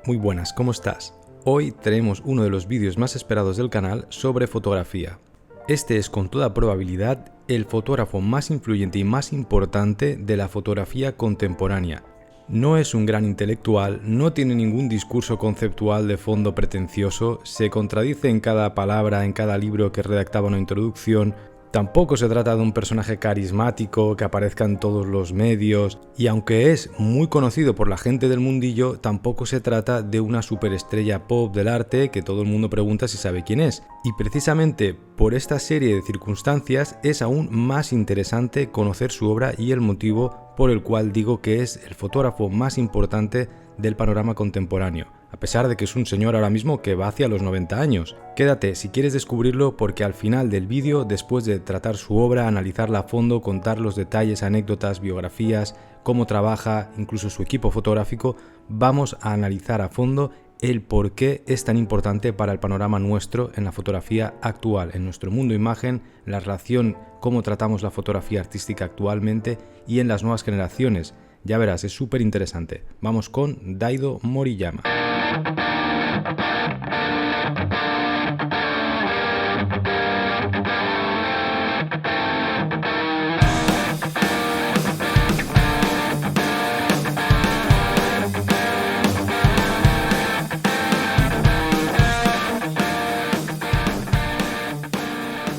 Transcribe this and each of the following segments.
Muy buenas, ¿cómo estás? Hoy tenemos uno de los vídeos más esperados del canal sobre fotografía. Este es con toda probabilidad el fotógrafo más influyente y más importante de la fotografía contemporánea. No es un gran intelectual, no tiene ningún discurso conceptual de fondo pretencioso, se contradice en cada palabra, en cada libro que redactaba una introducción. Tampoco se trata de un personaje carismático que aparezca en todos los medios, y aunque es muy conocido por la gente del mundillo, tampoco se trata de una superestrella pop del arte que todo el mundo pregunta si sabe quién es. Y precisamente por esta serie de circunstancias es aún más interesante conocer su obra y el motivo por el cual digo que es el fotógrafo más importante del panorama contemporáneo, a pesar de que es un señor ahora mismo que va hacia los 90 años. Quédate si quieres descubrirlo, porque al final del vídeo, después de tratar su obra, analizarla a fondo, contar los detalles, anécdotas, biografías, cómo trabaja, incluso su equipo fotográfico, vamos a analizar a fondo el por qué es tan importante para el panorama nuestro en la fotografía actual, en nuestro mundo imagen, la relación, cómo tratamos la fotografía artística actualmente y en las nuevas generaciones. Ya verás, es súper interesante. Vamos con Daido Moriyama.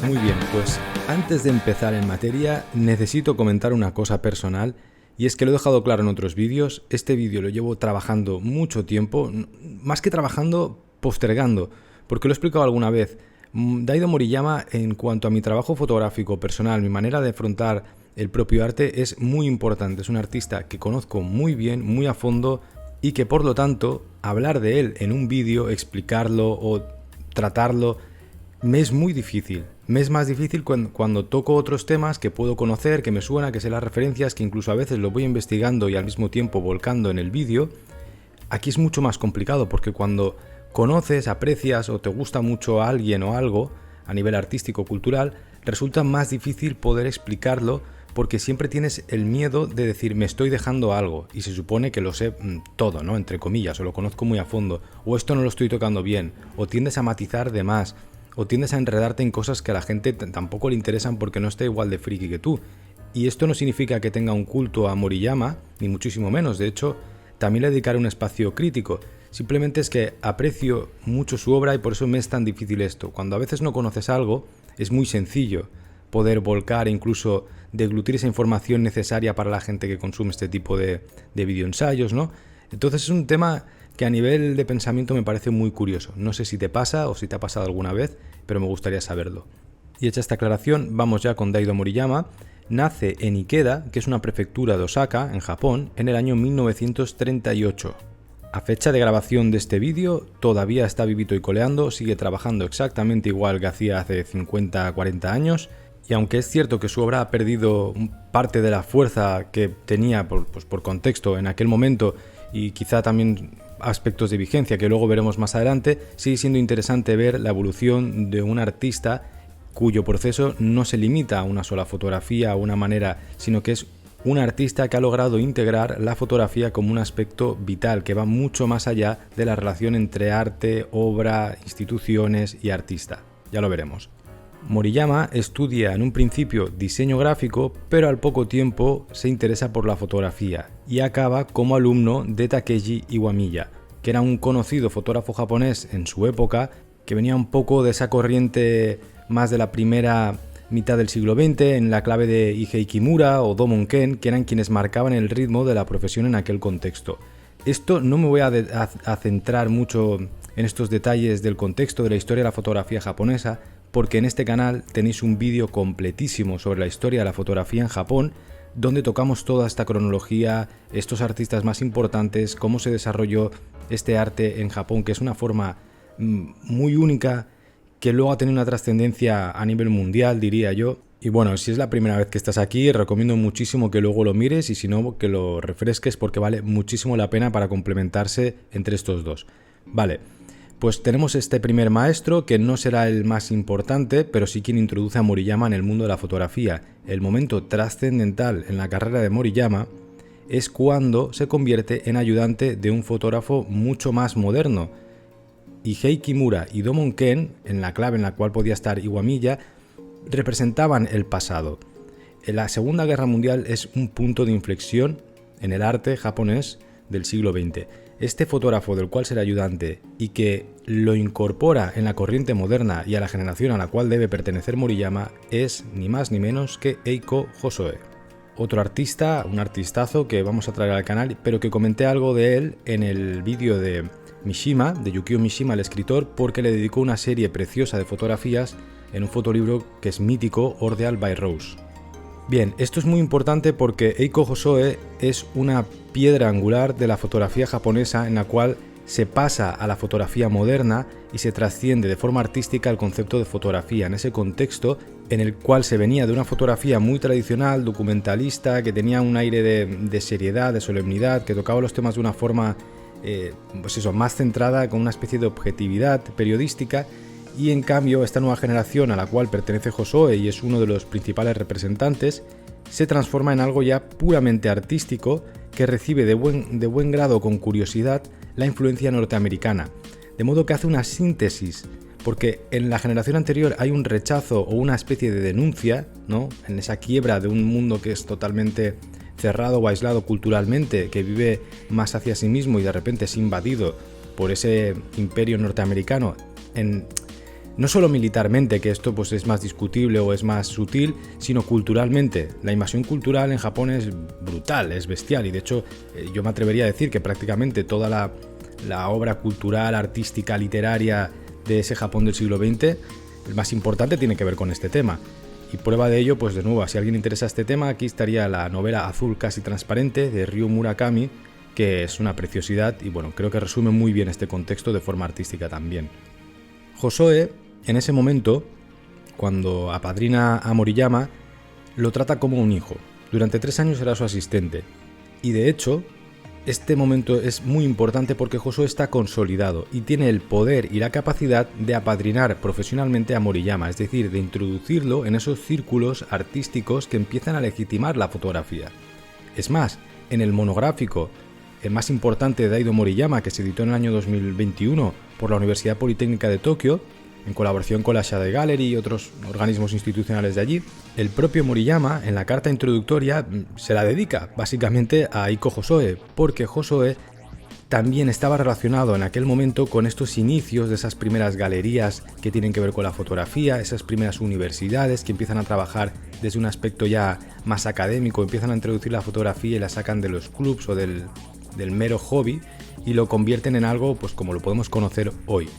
Muy bien, pues antes de empezar en materia necesito comentar una cosa personal. Y es que lo he dejado claro en otros vídeos, este vídeo lo llevo trabajando mucho tiempo, más que trabajando, postergando, porque lo he explicado alguna vez. Daido Moriyama, en cuanto a mi trabajo fotográfico personal, mi manera de afrontar el propio arte, es muy importante. Es un artista que conozco muy bien, muy a fondo, y que por lo tanto, hablar de él en un vídeo, explicarlo o tratarlo, me es muy difícil. Me es más difícil cuando toco otros temas que puedo conocer, que me suena, que sé las referencias, que incluso a veces lo voy investigando y al mismo tiempo volcando en el vídeo. Aquí es mucho más complicado, porque cuando conoces, aprecias o te gusta mucho a alguien o algo a nivel artístico o cultural, resulta más difícil poder explicarlo, porque siempre tienes el miedo de decir me estoy dejando algo y se supone que lo sé todo, ¿no? Entre comillas, o lo conozco muy a fondo, o esto no lo estoy tocando bien, o tiendes a matizar de más, o tiendes a enredarte en cosas que a la gente tampoco le interesan porque no está igual de friki que tú. Y esto no significa que tenga un culto a Moriyama, ni muchísimo menos. De hecho, también le dedicaré un espacio crítico. Simplemente es que aprecio mucho su obra y por eso me es tan difícil esto. Cuando a veces no conoces algo, es muy sencillo poder volcar e incluso deglutir esa información necesaria para la gente que consume este tipo de videoensayos, ¿no? Entonces es un tema que a nivel de pensamiento me parece muy curioso. No sé si te pasa o si te ha pasado alguna vez, pero me gustaría saberlo. Y hecha esta aclaración, vamos ya con Daido Moriyama. Nace en Ikeda, que es una prefectura de Osaka, en Japón, en el año 1938. A fecha de grabación de este vídeo, todavía está vivito y coleando, sigue trabajando exactamente igual que hacía hace 50-40 años, y aunque es cierto que su obra ha perdido parte de la fuerza que tenía por contexto en aquel momento, y quizá también aspectos de vigencia que luego veremos más adelante, sigue siendo interesante ver la evolución de un artista cuyo proceso no se limita a una sola fotografía o una manera, sino que es un artista que ha logrado integrar la fotografía como un aspecto vital que va mucho más allá de la relación entre arte, obra, instituciones y artista. Ya lo veremos. Moriyama estudia en un principio diseño gráfico, pero al poco tiempo se interesa por la fotografía y acaba como alumno de Takeshi Iwamiya, que era un conocido fotógrafo japonés en su época, que venía un poco de esa corriente más de la primera mitad del siglo XX, en la clave de Issei Kimura o Domon Ken, que eran quienes marcaban el ritmo de la profesión en aquel contexto. Esto no me voy a centrar mucho en estos detalles del contexto de la historia de la fotografía japonesa, porque en este canal tenéis un vídeo completísimo sobre la historia de la fotografía en Japón, donde tocamos toda esta cronología, estos artistas más importantes, cómo se desarrolló este arte en Japón, que es una forma muy única, que luego ha tenido una trascendencia a nivel mundial, diría yo. Y bueno, si es la primera vez que estás aquí, recomiendo muchísimo que luego lo mires y si no, que lo refresques, porque vale muchísimo la pena para complementarse entre estos dos. Vale. Pues tenemos este primer maestro, que no será el más importante, pero sí quien introduce a Moriyama en el mundo de la fotografía. El momento trascendental en la carrera de Moriyama es cuando se convierte en ayudante de un fotógrafo mucho más moderno. Y Hei Kimura y Domon Ken, en la clave en la cual podía estar Iwamiya, representaban el pasado. La Segunda Guerra Mundial es un punto de inflexión en el arte japonés del siglo XX. Este fotógrafo del cual será ayudante y que lo incorpora en la corriente moderna y a la generación a la cual debe pertenecer Moriyama es ni más ni menos que Eiko Hosoe. Otro artista, un artistazo que vamos a traer al canal, pero que comenté algo de él en el vídeo de Mishima, de Yukio Mishima, el escritor, porque le dedicó una serie preciosa de fotografías en un fotolibro que es mítico, Ordeal by Rose. Bien, esto es muy importante porque Eiko Hosoe es una piedra angular de la fotografía japonesa en la cual se pasa a la fotografía moderna y se trasciende de forma artística el concepto de fotografía en ese contexto en el cual se venía de una fotografía muy tradicional, documentalista, que tenía un aire de seriedad, de solemnidad, que tocaba los temas de una forma más centrada, con una especie de objetividad periodística. Y en cambio esta nueva generación a la cual pertenece Hosoe y es uno de los principales representantes, se transforma en algo ya puramente artístico que recibe de buen grado con curiosidad la influencia norteamericana, de modo que hace una síntesis, porque en la generación anterior hay un rechazo o una especie de denuncia, ¿no?, en esa quiebra de un mundo que es totalmente cerrado o aislado culturalmente, que vive más hacia sí mismo y de repente es invadido por ese imperio norteamericano no solo militarmente, que esto pues es más discutible o es más sutil, sino culturalmente. La invasión cultural en Japón es brutal, es bestial, y de hecho yo me atrevería a decir que prácticamente toda la obra cultural, artística, literaria de ese Japón del siglo XX, el más importante tiene que ver con este tema. Y prueba de ello, pues de nuevo, si a alguien interesa este tema, aquí estaría la novela Azul casi transparente de Ryu Murakami, que es una preciosidad y bueno, creo que resume muy bien este contexto de forma artística también. Hosoe, en ese momento, cuando apadrina a Moriyama, lo trata como un hijo. Durante 3 años será su asistente. Y de hecho, este momento es muy importante porque Hosoe está consolidado y tiene el poder y la capacidad de apadrinar profesionalmente a Moriyama, es decir, de introducirlo en esos círculos artísticos que empiezan a legitimar la fotografía. Es más, en el monográfico, el más importante de Daido Moriyama, que se editó en el año 2021 por la Universidad Politécnica de Tokio, en colaboración con la Shade Gallery y otros organismos institucionales de allí, el propio Moriyama, en la carta introductoria, se la dedica básicamente a Eiko Hosoe, porque Hosoe también estaba relacionado en aquel momento con estos inicios de esas primeras galerías que tienen que ver con la fotografía, esas primeras universidades que empiezan a trabajar desde un aspecto ya más académico, empiezan a introducir la fotografía y la sacan de los clubs o del mero hobby y lo convierten en algo pues como lo podemos conocer hoy.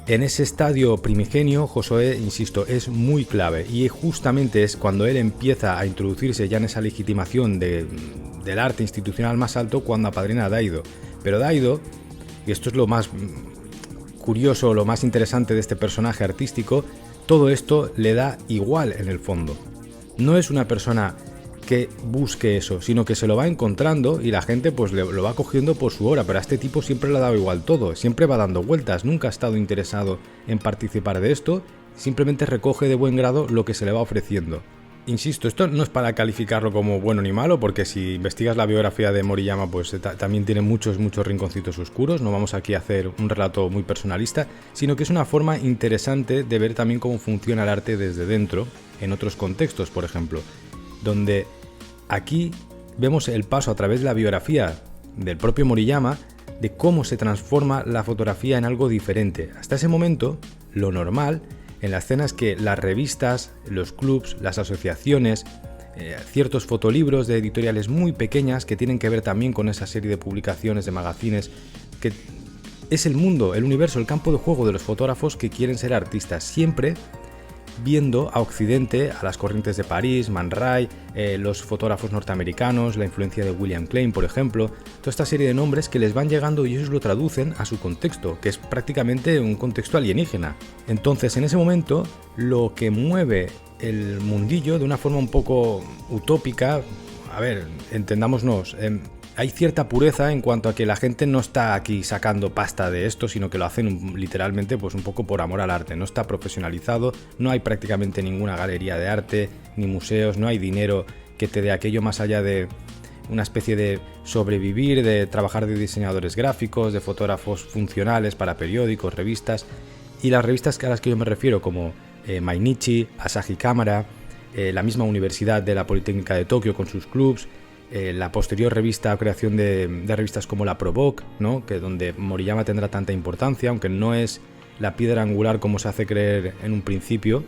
En ese estadio primigenio, Hosoe, insisto, es muy clave y justamente es cuando él empieza a introducirse ya en esa legitimación del arte institucional más alto cuando apadrina a Daido. Pero Daido, y esto es lo más curioso, lo más interesante de este personaje artístico, todo esto le da igual en el fondo. No es una persona que busque eso, sino que se lo va encontrando y la gente pues lo va cogiendo por su hora, pero a este tipo siempre le ha dado igual todo, siempre va dando vueltas, nunca ha estado interesado en participar de esto, simplemente recoge de buen grado lo que se le va ofreciendo. Insisto, esto no es para calificarlo como bueno ni malo, porque si investigas la biografía de Moriyama pues también tiene muchos rinconcitos oscuros, no vamos aquí a hacer un relato muy personalista, sino que es una forma interesante de ver también cómo funciona el arte desde dentro, en otros contextos, por ejemplo, donde aquí vemos el paso a través de la biografía del propio Moriyama de cómo se transforma la fotografía en algo diferente. Hasta ese momento, lo normal en la escena es que las revistas, los clubs, las asociaciones, ciertos fotolibros de editoriales muy pequeñas que tienen que ver también con esa serie de publicaciones, de magazines, que es el mundo, el universo, el campo de juego de los fotógrafos que quieren ser artistas, siempre viendo a Occidente, a las corrientes de París, Man Ray, los fotógrafos norteamericanos, la influencia de William Klein, por ejemplo, toda esta serie de nombres que les van llegando y ellos lo traducen a su contexto, que es prácticamente un contexto alienígena. Entonces, en ese momento, lo que mueve el mundillo de una forma un poco utópica, a ver, entendámonos, hay cierta pureza en cuanto a que la gente no está aquí sacando pasta de esto, sino que lo hacen literalmente pues un poco por amor al arte. No está profesionalizado, no hay prácticamente ninguna galería de arte, ni museos, no hay dinero que te dé aquello más allá de una especie de sobrevivir, de trabajar de diseñadores gráficos, de fotógrafos funcionales para periódicos, revistas, y las revistas a las que yo me refiero como Mainichi, Asahi Camera, la misma Universidad de la Politécnica de Tokio con sus clubs, la posterior revista o creación de revistas como la Provoque, ¿no? Que donde Moriyama tendrá tanta importancia, aunque no es la piedra angular como se hace creer en un principio,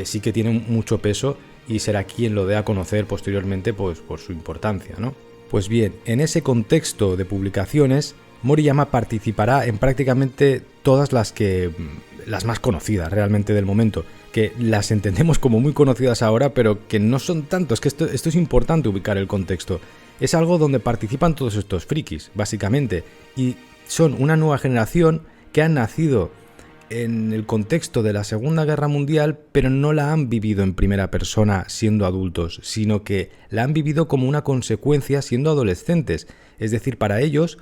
sí que tiene mucho peso y será quien lo dé a conocer posteriormente pues, por su importancia, ¿no? Pues bien, en ese contexto de publicaciones, Moriyama participará en prácticamente todas las más conocidas realmente del momento, que las entendemos como muy conocidas ahora, pero que no son tanto. Es que esto es importante ubicar el contexto. Es algo donde participan todos estos frikis, básicamente, y son una nueva generación que han nacido en el contexto de la Segunda Guerra Mundial, pero no la han vivido en primera persona siendo adultos, sino que la han vivido como una consecuencia siendo adolescentes. Es decir, para ellos,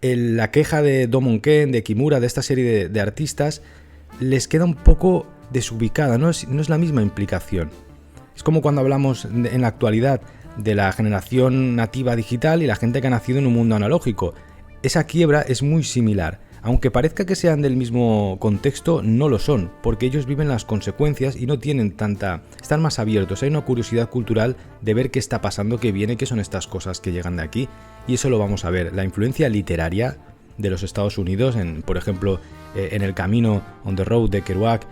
la queja de Domon Ken, de Kimura, de esta serie de artistas, les queda un poco desubicada, no es la misma implicación. Es como cuando hablamos en la actualidad de la generación nativa digital y la gente que ha nacido en un mundo analógico. Esa quiebra es muy similar. Aunque parezca que sean del mismo contexto, no lo son, porque ellos viven las consecuencias y no tienen están más abiertos, hay una curiosidad cultural de ver qué está pasando, qué viene, qué son estas cosas que llegan de aquí, y eso lo vamos a ver. La influencia literaria de los Estados Unidos, por ejemplo, en El Camino, On the Road de Kerouac,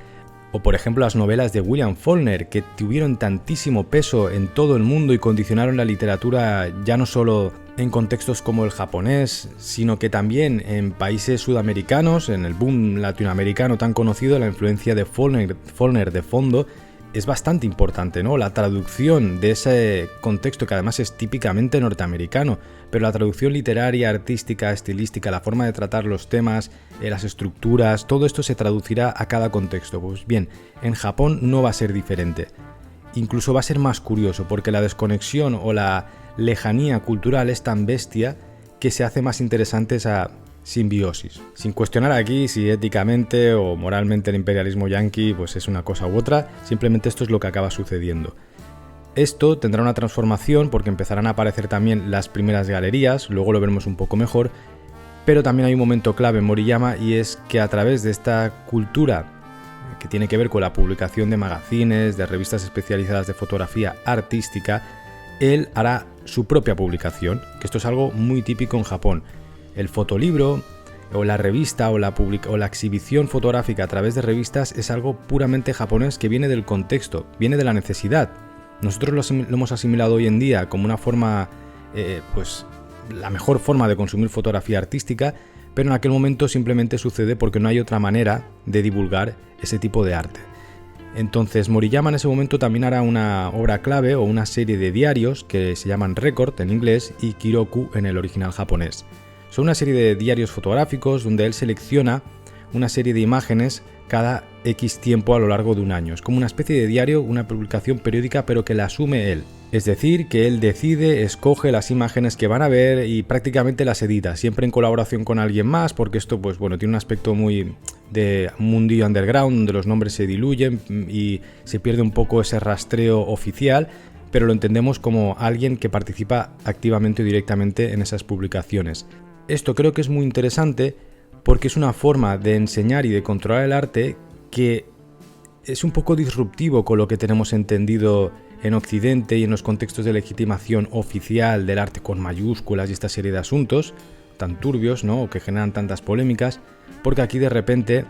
o por ejemplo las novelas de William Faulkner, que tuvieron tantísimo peso en todo el mundo y condicionaron la literatura ya no solo en contextos como el japonés, sino que también en países sudamericanos, en el boom latinoamericano tan conocido, la influencia de Faulkner de fondo es bastante importante, ¿no? La traducción de ese contexto, que además es típicamente norteamericano, pero la traducción literaria, artística, estilística, la forma de tratar los temas, las estructuras, todo esto se traducirá a cada contexto. Pues bien, en Japón no va a ser diferente. Incluso va a ser más curioso, porque la desconexión o la lejanía cultural es tan bestia que se hace más interesante esa simbiosis. Sin cuestionar aquí si éticamente o moralmente el imperialismo yanqui pues es una cosa u otra, simplemente esto es lo que acaba sucediendo. Esto tendrá una transformación porque empezarán a aparecer también las primeras galerías, luego lo veremos un poco mejor, pero también hay un momento clave en Moriyama, y es que a través de esta cultura que tiene que ver con la publicación de magazines, de revistas especializadas de fotografía artística, él hará su propia publicación, que esto es algo muy típico en Japón. El fotolibro o la revista o la exhibición fotográfica a través de revistas es algo puramente japonés que viene del contexto, viene de la necesidad. Nosotros lo hemos asimilado hoy en día como una forma, pues la mejor forma de consumir fotografía artística, pero en aquel momento simplemente sucede porque no hay otra manera de divulgar ese tipo de arte. Entonces Moriyama en ese momento también hará una obra clave o una serie de diarios que se llaman Record en inglés y Kiroku en el original japonés. Son una serie de diarios fotográficos donde él selecciona una serie de imágenes cada X tiempo a lo largo de un año. Es como una especie de diario, una publicación periódica, pero que la asume él. Es decir, que él decide, escoge las imágenes que van a ver y prácticamente las edita, siempre en colaboración con alguien más, porque esto pues bueno, tiene un aspecto muy de mundillo underground, donde los nombres se diluyen y se pierde un poco ese rastreo oficial, pero lo entendemos como alguien que participa activamente o directamente en esas publicaciones. Esto creo que es muy interesante porque es una forma de enseñar y de controlar el arte que es un poco disruptivo con lo que tenemos entendido en Occidente y en los contextos de legitimación oficial del arte con mayúsculas y esta serie de asuntos tan turbios, ¿no? O que generan tantas polémicas, porque aquí de repente,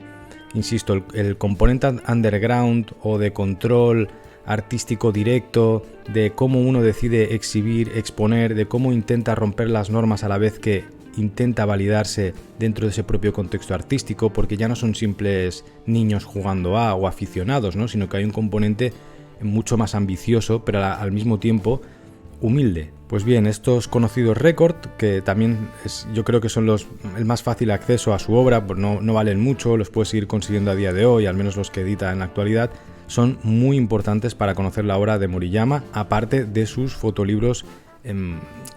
insisto, el componente underground o de control artístico directo, de cómo uno decide exhibir, exponer, de cómo intenta romper las normas a la vez que intenta validarse dentro de ese propio contexto artístico, porque ya no son simples niños jugando o aficionados, ¿no? Sino que hay un componente mucho más ambicioso, pero al mismo tiempo humilde. Pues bien, estos conocidos Record, que también yo creo que son el más fácil acceso a su obra, pues no valen mucho, los puedes ir consiguiendo a día de hoy, al menos los que edita en la actualidad, son muy importantes para conocer la obra de Moriyama, aparte de sus fotolibros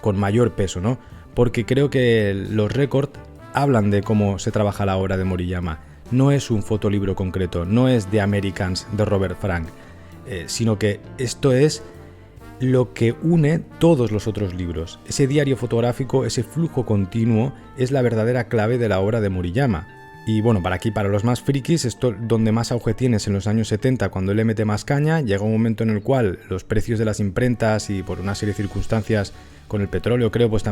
con mayor peso, ¿no? Porque creo que los Record hablan de cómo se trabaja la obra de Moriyama. No es un fotolibro concreto, no es The Americans de Robert Frank, sino que esto es lo que une todos los otros libros. Ese diario fotográfico, ese flujo continuo, es la verdadera clave de la obra de Moriyama. Y bueno, para los más frikis, esto donde más auge tienes en los años 70, cuando él le mete más caña, llega un momento en el cual los precios de las imprentas y por una serie de circunstancias con el petróleo, creo, pues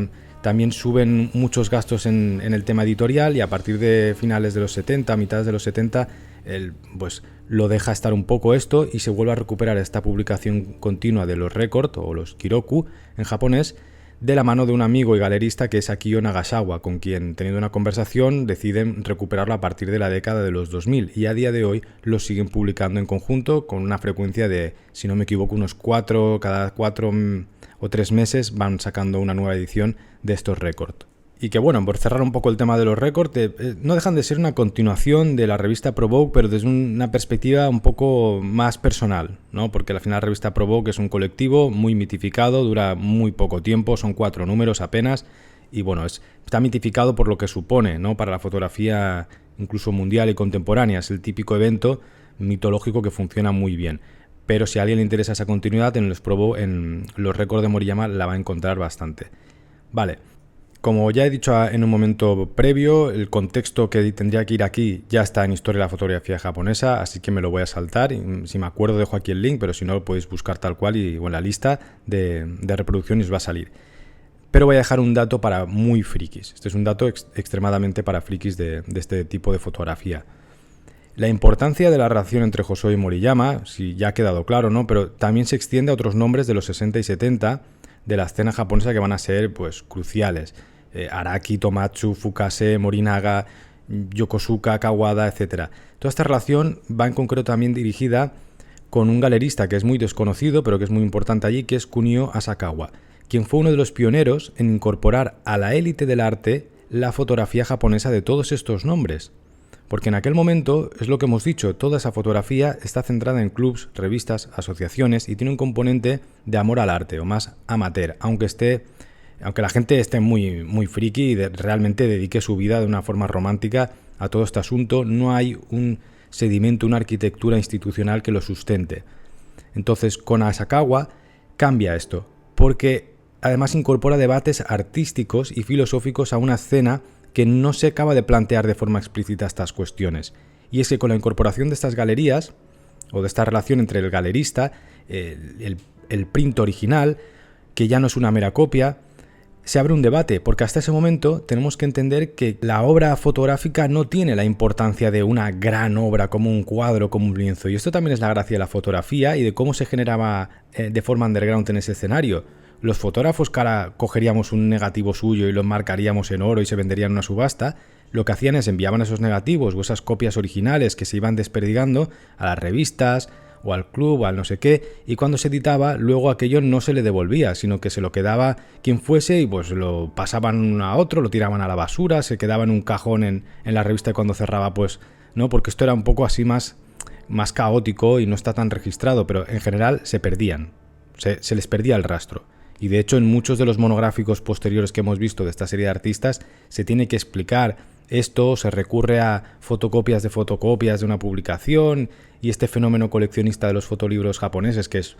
también suben muchos gastos en el tema editorial, y a partir de finales de los 70, mitades de los 70, él pues lo deja estar un poco esto y se vuelve a recuperar esta publicación continua de los Record o los Kiroku en japonés, de la mano de un amigo y galerista que es Akio Nagasawa, con quien, teniendo una conversación, deciden recuperarlo a partir de la década de los 2000, y a día de hoy lo siguen publicando en conjunto con una frecuencia de, si no me equivoco, cada 4 o 3 meses van sacando una nueva edición de estos récords. Y que bueno, por cerrar un poco el tema de los récords, no dejan de ser una continuación de la revista Provoke, pero desde una perspectiva un poco más personal, ¿no? Porque al final la revista Provoke es un colectivo muy mitificado, dura muy poco tiempo, son 4 números apenas, y bueno, está mitificado por lo que supone, ¿no? Para la fotografía incluso mundial y contemporánea. Es el típico evento mitológico que funciona muy bien. Pero si a alguien le interesa esa continuidad, en los récords de Moriyama la va a encontrar bastante. Vale. Como ya he dicho en un momento previo, el contexto que tendría que ir aquí ya está en Historia de la fotografía japonesa, así que me lo voy a saltar. Y si me acuerdo dejo aquí el link, pero si no lo podéis buscar tal cual y bueno, la lista de reproducción os va a salir. Pero voy a dejar un dato para muy frikis. Este es un dato extremadamente para frikis de este tipo de fotografía. La importancia de la relación entre Hosoe y Moriyama, si ya ha quedado claro, ¿no? Pero también se extiende a otros nombres de los 60 y 70 de la escena japonesa que van a ser pues cruciales. Araki, Tomatsu, Fukase, Morinaga, Yokosuka, Kawada, etc. Toda esta relación va en concreto también dirigida con un galerista que es muy desconocido, pero que es muy importante allí, que es Kunio Asakawa, quien fue uno de los pioneros en incorporar a la élite del arte la fotografía japonesa de todos estos nombres. Porque en aquel momento, es lo que hemos dicho, toda esa fotografía está centrada en clubs, revistas, asociaciones y tiene un componente de amor al arte o más amateur, aunque la gente esté muy, muy friki y realmente dedique su vida de una forma romántica a todo este asunto, no hay un sedimento, una arquitectura institucional que lo sustente. Entonces, con Asakawa cambia esto, porque además incorpora debates artísticos y filosóficos a una escena que no se acaba de plantear de forma explícita estas cuestiones. Y es que con la incorporación de estas galerías, o de esta relación entre el galerista, el print original, que ya no es una mera copia, se abre un debate, porque hasta ese momento tenemos que entender que la obra fotográfica no tiene la importancia de una gran obra como un cuadro, como un lienzo. Y esto también es la gracia de la fotografía y de cómo se generaba de forma underground en ese escenario. Los fotógrafos que ahora cogeríamos un negativo suyo y lo marcaríamos en oro y se vendería en una subasta, lo que hacían es enviaban esos negativos o esas copias originales que se iban desperdigando a las revistas o al club o al no sé qué, y cuando se editaba luego aquello no se le devolvía, sino que se lo quedaba quien fuese y pues lo pasaban a otro, lo tiraban a la basura, se quedaba en un cajón en la revista y cuando cerraba pues no, porque esto era un poco así más caótico y no está tan registrado, pero en general se perdían, se les perdía el rastro. Y de hecho en muchos de los monográficos posteriores que hemos visto de esta serie de artistas se tiene que explicar esto, se recurre a fotocopias de una publicación y este fenómeno coleccionista de los fotolibros japoneses que es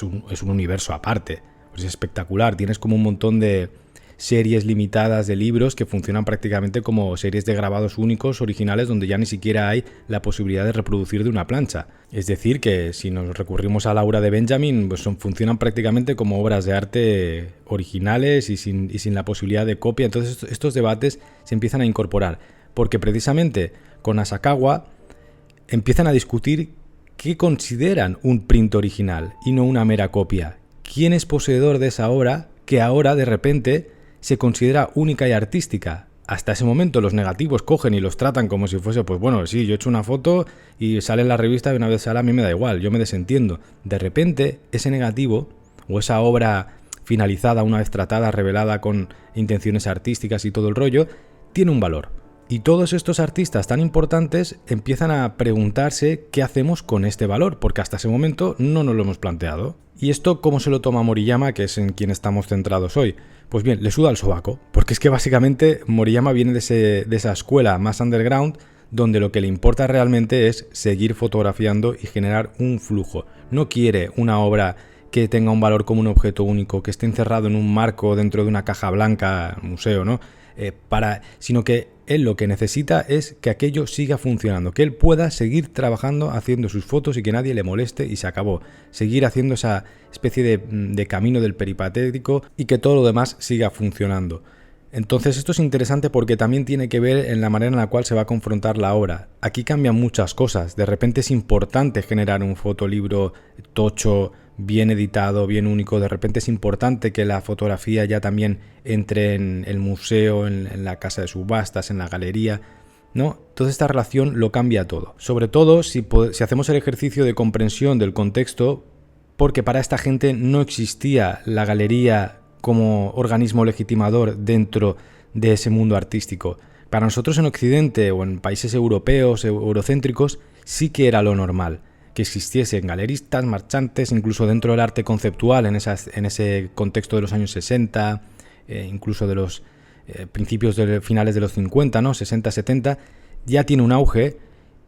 un universo aparte, es espectacular, tienes como un montón de series limitadas de libros que funcionan prácticamente como series de grabados únicos originales donde ya ni siquiera hay la posibilidad de reproducir de una plancha. Es decir, que si nos recurrimos a la obra de Benjamin, pues funcionan prácticamente como obras de arte originales y sin la posibilidad de copia. Entonces estos debates se empiezan a incorporar, porque precisamente con Asakawa empiezan a discutir qué consideran un print original y no una mera copia. ¿Quién es poseedor de esa obra que ahora de repente se considera única y artística? Hasta ese momento los negativos cogen y los tratan como si fuese, pues bueno, sí, yo he hecho una foto y sale en la revista y una vez sale a mí me da igual, yo me desentiendo. De repente ese negativo o esa obra finalizada, una vez tratada, revelada con intenciones artísticas y todo el rollo, tiene un valor. Y todos estos artistas tan importantes empiezan a preguntarse qué hacemos con este valor, porque hasta ese momento no nos lo hemos planteado. ¿Y esto cómo se lo toma Moriyama, que es en quien estamos centrados hoy? Pues bien, le suda el sobaco, porque es que básicamente Moriyama viene de esa escuela más underground, donde lo que le importa realmente es seguir fotografiando y generar un flujo. No quiere una obra que tenga un valor como un objeto único, que esté encerrado en un marco dentro de una caja blanca, museo, ¿no? Sino que él lo que necesita es que aquello siga funcionando, que él pueda seguir trabajando, haciendo sus fotos y que nadie le moleste y se acabó. Seguir haciendo esa especie de camino del peripatético y que todo lo demás siga funcionando. Entonces esto es interesante porque también tiene que ver en la manera en la cual se va a confrontar la obra. Aquí cambian muchas cosas. De repente es importante generar un fotolibro tocho, bien editado, bien único. De repente es importante que la fotografía ya también entre en el museo, en la casa de subastas, en la galería, ¿no? Toda esta relación lo cambia todo. Sobre todo si hacemos el ejercicio de comprensión del contexto, porque para esta gente no existía la galería como organismo legitimador dentro de ese mundo artístico. Para nosotros en Occidente o en países europeos, eurocéntricos, sí que era lo normal que existiesen galeristas, marchantes, incluso dentro del arte conceptual, en ese contexto de los años 60, incluso de los finales de los 50, ¿no? 60, 70, ya tiene un auge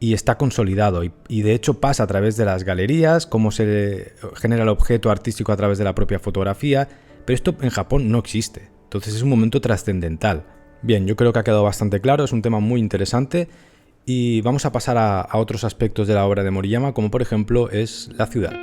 y está consolidado. Y de hecho pasa a través de las galerías, cómo se genera el objeto artístico a través de la propia fotografía. Pero esto en Japón no existe, entonces es un momento trascendental. Bien, yo creo que ha quedado bastante claro, es un tema muy interesante y vamos a pasar a otros aspectos de la obra de Moriyama, como por ejemplo es la ciudad.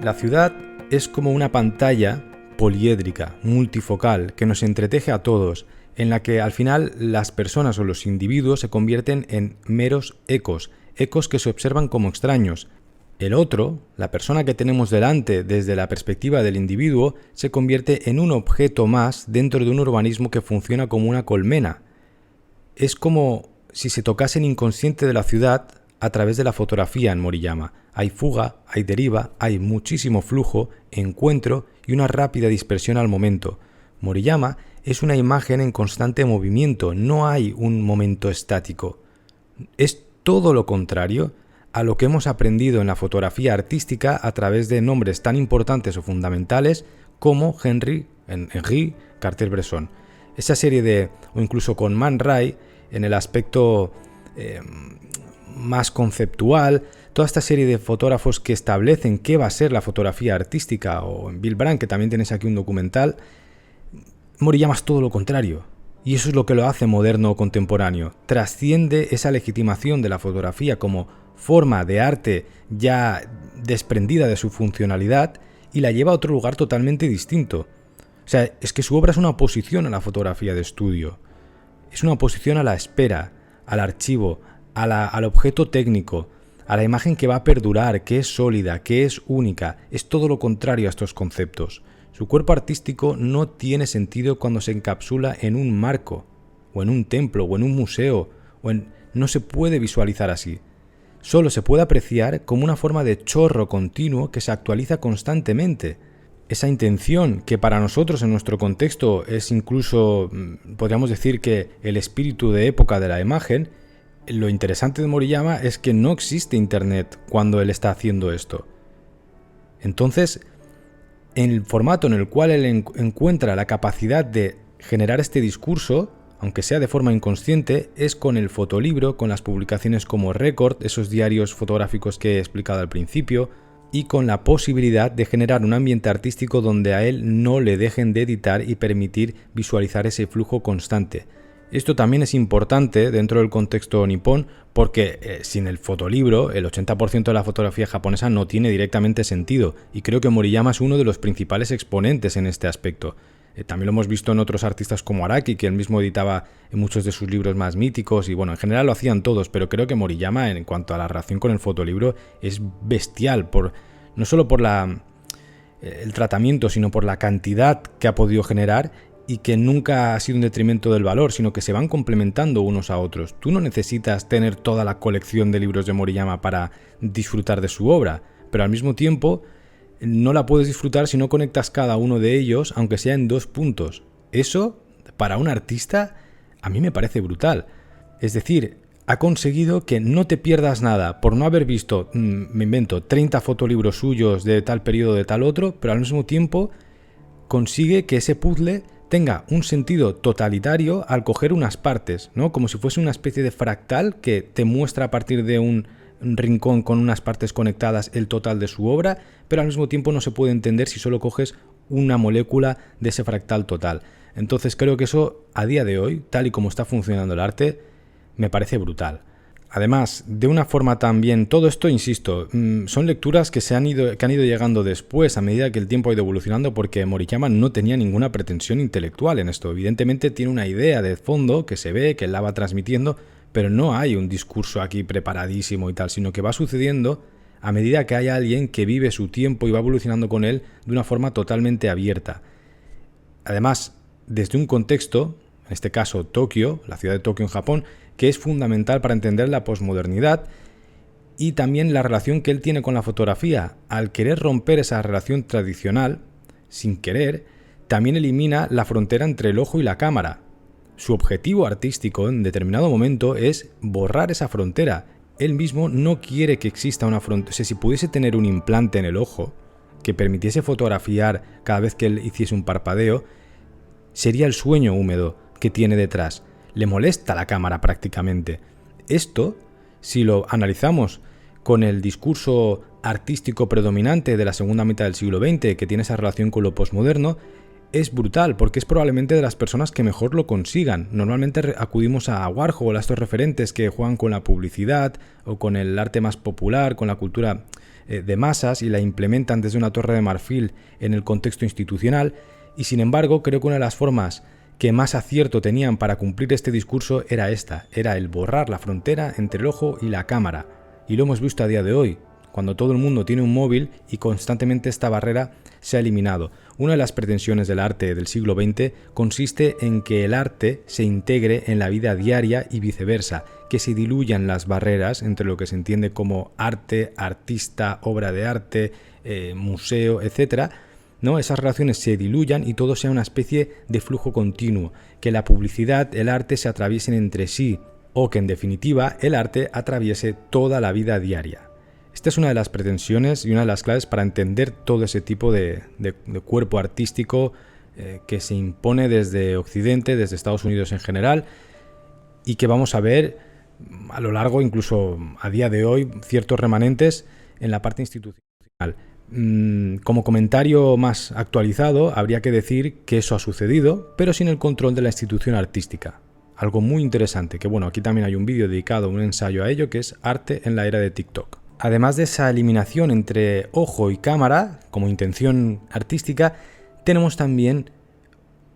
La ciudad es como una pantalla poliédrica, multifocal, que nos entreteje a todos, en la que al final las personas o los individuos se convierten en meros ecos que se observan como extraños. El otro, la persona que tenemos delante desde la perspectiva del individuo, se convierte en un objeto más dentro de un urbanismo que funciona como una colmena. Es como si se tocase el inconsciente de la ciudad a través de la fotografía en Moriyama. Hay fuga, hay deriva, hay muchísimo flujo, encuentro y una rápida dispersión al momento. Moriyama es una imagen en constante movimiento, no hay un momento estático. Es todo lo contrario a lo que hemos aprendido en la fotografía artística a través de nombres tan importantes o fundamentales como Henri Cartier-Bresson. Esa serie o incluso con Man Ray, en el aspecto más conceptual, toda esta serie de fotógrafos que establecen qué va a ser la fotografía artística, o en Bill Brandt, que también tenéis aquí un documental, Moriyama es todo lo contrario. Y eso es lo que lo hace moderno o contemporáneo. Trasciende esa legitimación de la fotografía como forma de arte ya desprendida de su funcionalidad y la lleva a otro lugar totalmente distinto. O sea, es que su obra es una oposición a la fotografía de estudio. Es una oposición a la espera, al archivo, al objeto técnico, a la imagen que va a perdurar, que es sólida, que es única. Es todo lo contrario a estos conceptos. Su cuerpo artístico no tiene sentido cuando se encapsula en un marco, o en un templo, o en un museo, no se puede visualizar así. Solo se puede apreciar como una forma de chorro continuo que se actualiza constantemente. Esa intención, que para nosotros en nuestro contexto es incluso, podríamos decir que el espíritu de época de la imagen, lo interesante de Moriyama es que no existe internet cuando él está haciendo esto. Entonces, en el formato en el cual él encuentra la capacidad de generar este discurso, aunque sea de forma inconsciente, es con el fotolibro, con las publicaciones como Record, esos diarios fotográficos que he explicado al principio, y con la posibilidad de generar un ambiente artístico donde a él no le dejen de editar y permitir visualizar ese flujo constante. Esto también es importante dentro del contexto nipón porque sin el fotolibro el 80% de la fotografía japonesa no tiene directamente sentido y creo que Moriyama es uno de los principales exponentes en este aspecto. También lo hemos visto en otros artistas como Araki, que él mismo editaba en muchos de sus libros más míticos y bueno, en general lo hacían todos, pero creo que Moriyama en cuanto a la relación con el fotolibro es bestial, no solo por el tratamiento, sino por la cantidad que ha podido generar y que nunca ha sido un detrimento del valor, sino que se van complementando unos a otros. Tú no necesitas tener toda la colección de libros de Moriyama para disfrutar de su obra, pero al mismo tiempo no la puedes disfrutar si no conectas cada uno de ellos, aunque sea en 2 puntos. Eso, para un artista, a mí me parece brutal. Es decir, ha conseguido que no te pierdas nada por no haber visto, me invento, 30 fotolibros suyos de tal periodo, de tal otro, pero al mismo tiempo consigue que ese puzzle tenga un sentido totalitario al coger unas partes, ¿no? Como si fuese una especie de fractal que te muestra a partir de un rincón con unas partes conectadas el total de su obra, pero al mismo tiempo no se puede entender si solo coges una molécula de ese fractal total. Entonces creo que eso, a día de hoy, tal y como está funcionando el arte, me parece brutal. Además, de una forma también, todo esto, insisto, son lecturas que han ido llegando después a medida que el tiempo ha ido evolucionando, porque Moriyama no tenía ninguna pretensión intelectual en esto. Evidentemente tiene una idea de fondo que se ve, que él la va transmitiendo, pero no hay un discurso aquí preparadísimo y tal, sino que va sucediendo a medida que hay alguien que vive su tiempo y va evolucionando con él de una forma totalmente abierta. Además, desde un contexto, en este caso Tokio, la ciudad de Tokio en Japón, que es fundamental para entender la posmodernidad y también la relación que él tiene con la fotografía. Al querer romper esa relación tradicional, sin querer, también elimina la frontera entre el ojo y la cámara. Su objetivo artístico en determinado momento es borrar esa frontera. Él mismo no quiere que exista una frontera. O sea, si pudiese tener un implante en el ojo que permitiese fotografiar cada vez que él hiciese un parpadeo, sería el sueño húmedo que tiene detrás. Le molesta la cámara prácticamente. Esto, si lo analizamos con el discurso artístico predominante de la segunda mitad del siglo XX, que tiene esa relación con lo posmoderno, es brutal, porque es probablemente de las personas que mejor lo consigan. Normalmente acudimos a Warhol, a estos referentes que juegan con la publicidad o con el arte más popular, con la cultura de masas, y la implementan desde una torre de marfil en el contexto institucional. Y sin embargo, creo que una de las formas que más acierto tenían para cumplir este discurso era el borrar la frontera entre el ojo y la cámara. Y lo hemos visto a día de hoy, cuando todo el mundo tiene un móvil y constantemente esta barrera se ha eliminado. Una de las pretensiones del arte del siglo XX consiste en que el arte se integre en la vida diaria y viceversa, que se diluyan las barreras entre lo que se entiende como arte, artista, obra de arte, museo, etc., ¿no? Esas relaciones se diluyan y todo sea una especie de flujo continuo, que la publicidad, el arte se atraviesen entre sí, o que en definitiva el arte atraviese toda la vida diaria. Esta es una de las pretensiones y una de las claves para entender todo ese tipo de cuerpo artístico que se impone desde Occidente, desde Estados Unidos en general, y que vamos a ver a lo largo, incluso a día de hoy, ciertos remanentes en la parte institucional. Como comentario más actualizado, habría que decir que eso ha sucedido, pero sin el control de la institución artística. Algo muy interesante, que bueno, aquí también hay un vídeo dedicado, un ensayo a ello, que es Arte en la era de TikTok. Además de esa eliminación entre ojo y cámara, como intención artística, tenemos también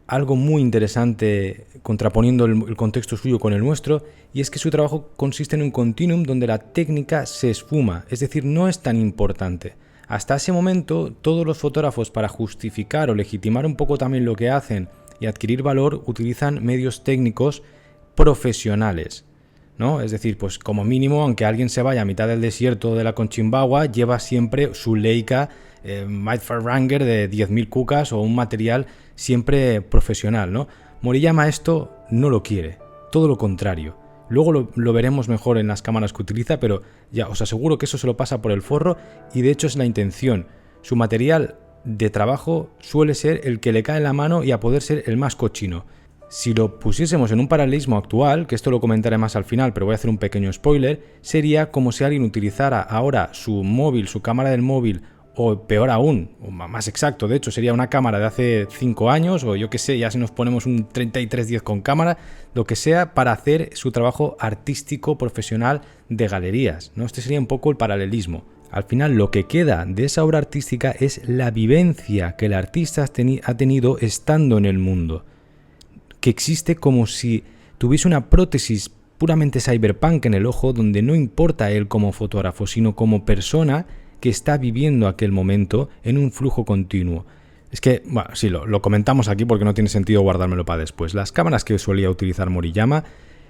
algo muy interesante contraponiendo el contexto suyo con el nuestro, y es que su trabajo consiste en un continuum donde la técnica se esfuma, es decir, no es tan importante. Hasta ese momento, todos los fotógrafos, para justificar o legitimar un poco también lo que hacen y adquirir valor, utilizan medios técnicos profesionales, ¿no? Es decir, pues como mínimo, aunque alguien se vaya a mitad del desierto de la Conchimbagua, lleva siempre su Leica Ranger de 10.000 cucas o un material siempre profesional, ¿no? Moriyama esto no lo quiere, todo lo contrario. Luego lo veremos mejor en las cámaras que utiliza, pero ya os aseguro que eso se lo pasa por el forro, y de hecho es la intención. Su material de trabajo suele ser el que le cae en la mano y a poder ser el más cochino. Si lo pusiésemos en un paralelismo actual, que esto lo comentaré más al final, pero voy a hacer un pequeño spoiler, sería como si alguien utilizara ahora su móvil, su cámara del móvil, o peor aún, o más exacto, de hecho, sería una cámara de hace 5 años, o yo qué sé, ya si nos ponemos un 3310 con cámara, lo que sea, para hacer su trabajo artístico profesional de galerías, ¿no? Este sería un poco el paralelismo. Al final, lo que queda de esa obra artística es la vivencia que el artista ha tenido estando en el mundo, que existe como si tuviese una prótesis puramente cyberpunk en el ojo, donde no importa él como fotógrafo, sino como persona que está viviendo aquel momento en un flujo continuo. Es que, bueno, sí, lo comentamos aquí porque no tiene sentido guardármelo para después. Las cámaras que solía utilizar Moriyama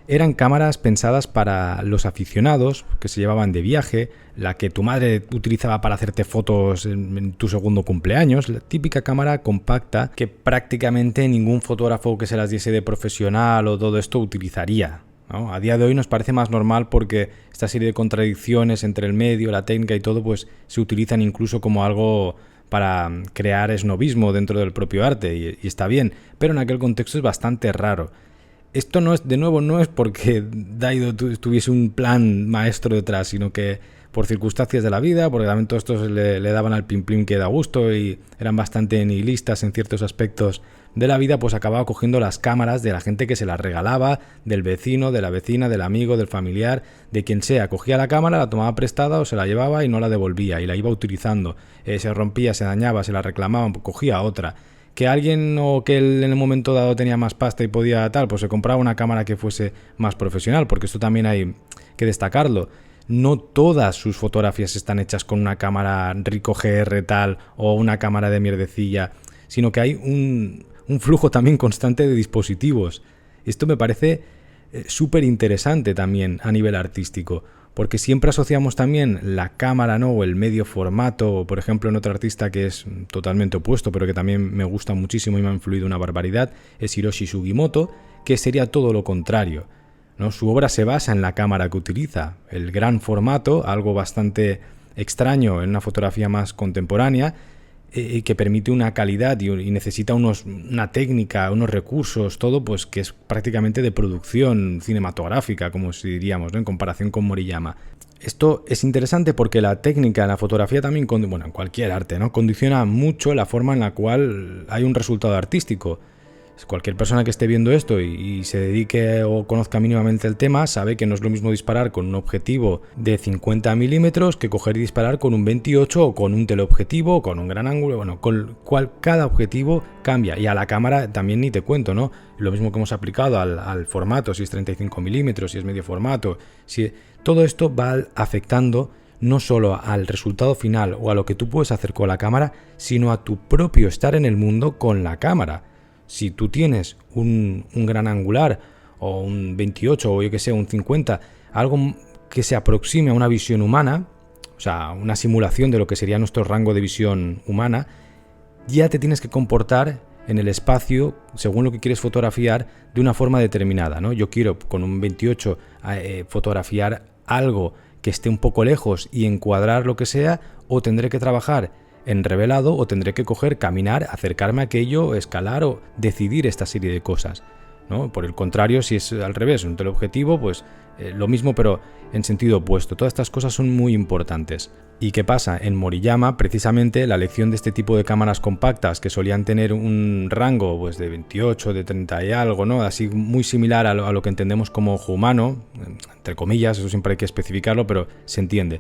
eran cámaras pensadas para los aficionados que se llevaban de viaje, la que tu madre utilizaba para hacerte fotos en tu segundo cumpleaños, la típica cámara compacta que prácticamente ningún fotógrafo que se las diese de profesional o todo esto utilizaría, ¿no? A día de hoy nos parece más normal porque esta serie de contradicciones entre el medio, la técnica y todo, pues se utilizan incluso como algo para crear esnobismo dentro del propio arte y está bien, pero en aquel contexto es bastante raro. Esto no es, de nuevo, no es porque Daido tuviese un plan maestro detrás, sino que por circunstancias de la vida, porque también todos estos le daban al pim pim que da gusto y eran bastante nihilistas en ciertos aspectos de la vida, pues acababa cogiendo las cámaras de la gente que se las regalaba, del vecino, de la vecina, del amigo, del familiar, de quien sea. Cogía la cámara, la tomaba prestada o se la llevaba y no la devolvía y la iba utilizando. Se rompía, se dañaba, se la reclamaban, pues cogía otra. Que alguien o que él en el momento dado tenía más pasta y podía tal, pues se compraba una cámara que fuese más profesional, porque esto también hay que destacarlo. No todas sus fotografías están hechas con una cámara Ricoh GR tal o una cámara de mierdecilla, sino que hay un flujo también constante de dispositivos. Esto me parece súper interesante también a nivel artístico, porque siempre asociamos también la cámara, ¿no?, o el medio formato, por ejemplo, en otro artista que es totalmente opuesto, pero que también me gusta muchísimo y me ha influido una barbaridad, es Hiroshi Sugimoto, que sería todo lo contrario, ¿no? Su obra se basa en la cámara que utiliza, el gran formato, algo bastante extraño en una fotografía más contemporánea, que permite una calidad y necesita una técnica, unos recursos, todo pues que es prácticamente de producción cinematográfica, como si diríamos, ¿no?, en comparación con Moriyama. Esto es interesante porque la técnica en la fotografía también, bueno, en cualquier arte, ¿no?, condiciona mucho la forma en la cual hay un resultado artístico. Cualquier persona que esté viendo esto y se dedique o conozca mínimamente el tema sabe que no es lo mismo disparar con un objetivo de 50 milímetros que coger y disparar con un 28 o con un teleobjetivo o con un gran ángulo. Bueno, cada objetivo cambia, y a la cámara también ni te cuento, ¿no? Lo mismo que hemos aplicado al formato, si es 35 milímetros, si es medio formato, todo esto va afectando no solo al resultado final o a lo que tú puedes hacer con la cámara, sino a tu propio estar en el mundo con la cámara. Si tú tienes un gran angular o un 28 o yo que sé, un 50, algo que se aproxime a una visión humana, o sea, una simulación de lo que sería nuestro rango de visión humana, ya te tienes que comportar en el espacio, según lo que quieres fotografiar, de una forma determinada, ¿no? Yo quiero con un 28 fotografiar algo que esté un poco lejos y encuadrar lo que sea, o tendré que trabajar en revelado o tendré que caminar, acercarme a aquello, escalar o decidir esta serie de cosas, ¿no? Por el contrario, si es al revés, un teleobjetivo, pues lo mismo pero en sentido opuesto. Todas estas cosas son muy importantes. ¿Y qué pasa? En Moriyama, precisamente, la elección de este tipo de cámaras compactas que solían tener un rango pues de 28, de 30 y algo, ¿no?, así muy similar a lo que entendemos como ojo humano, entre comillas, eso siempre hay que especificarlo, pero se entiende.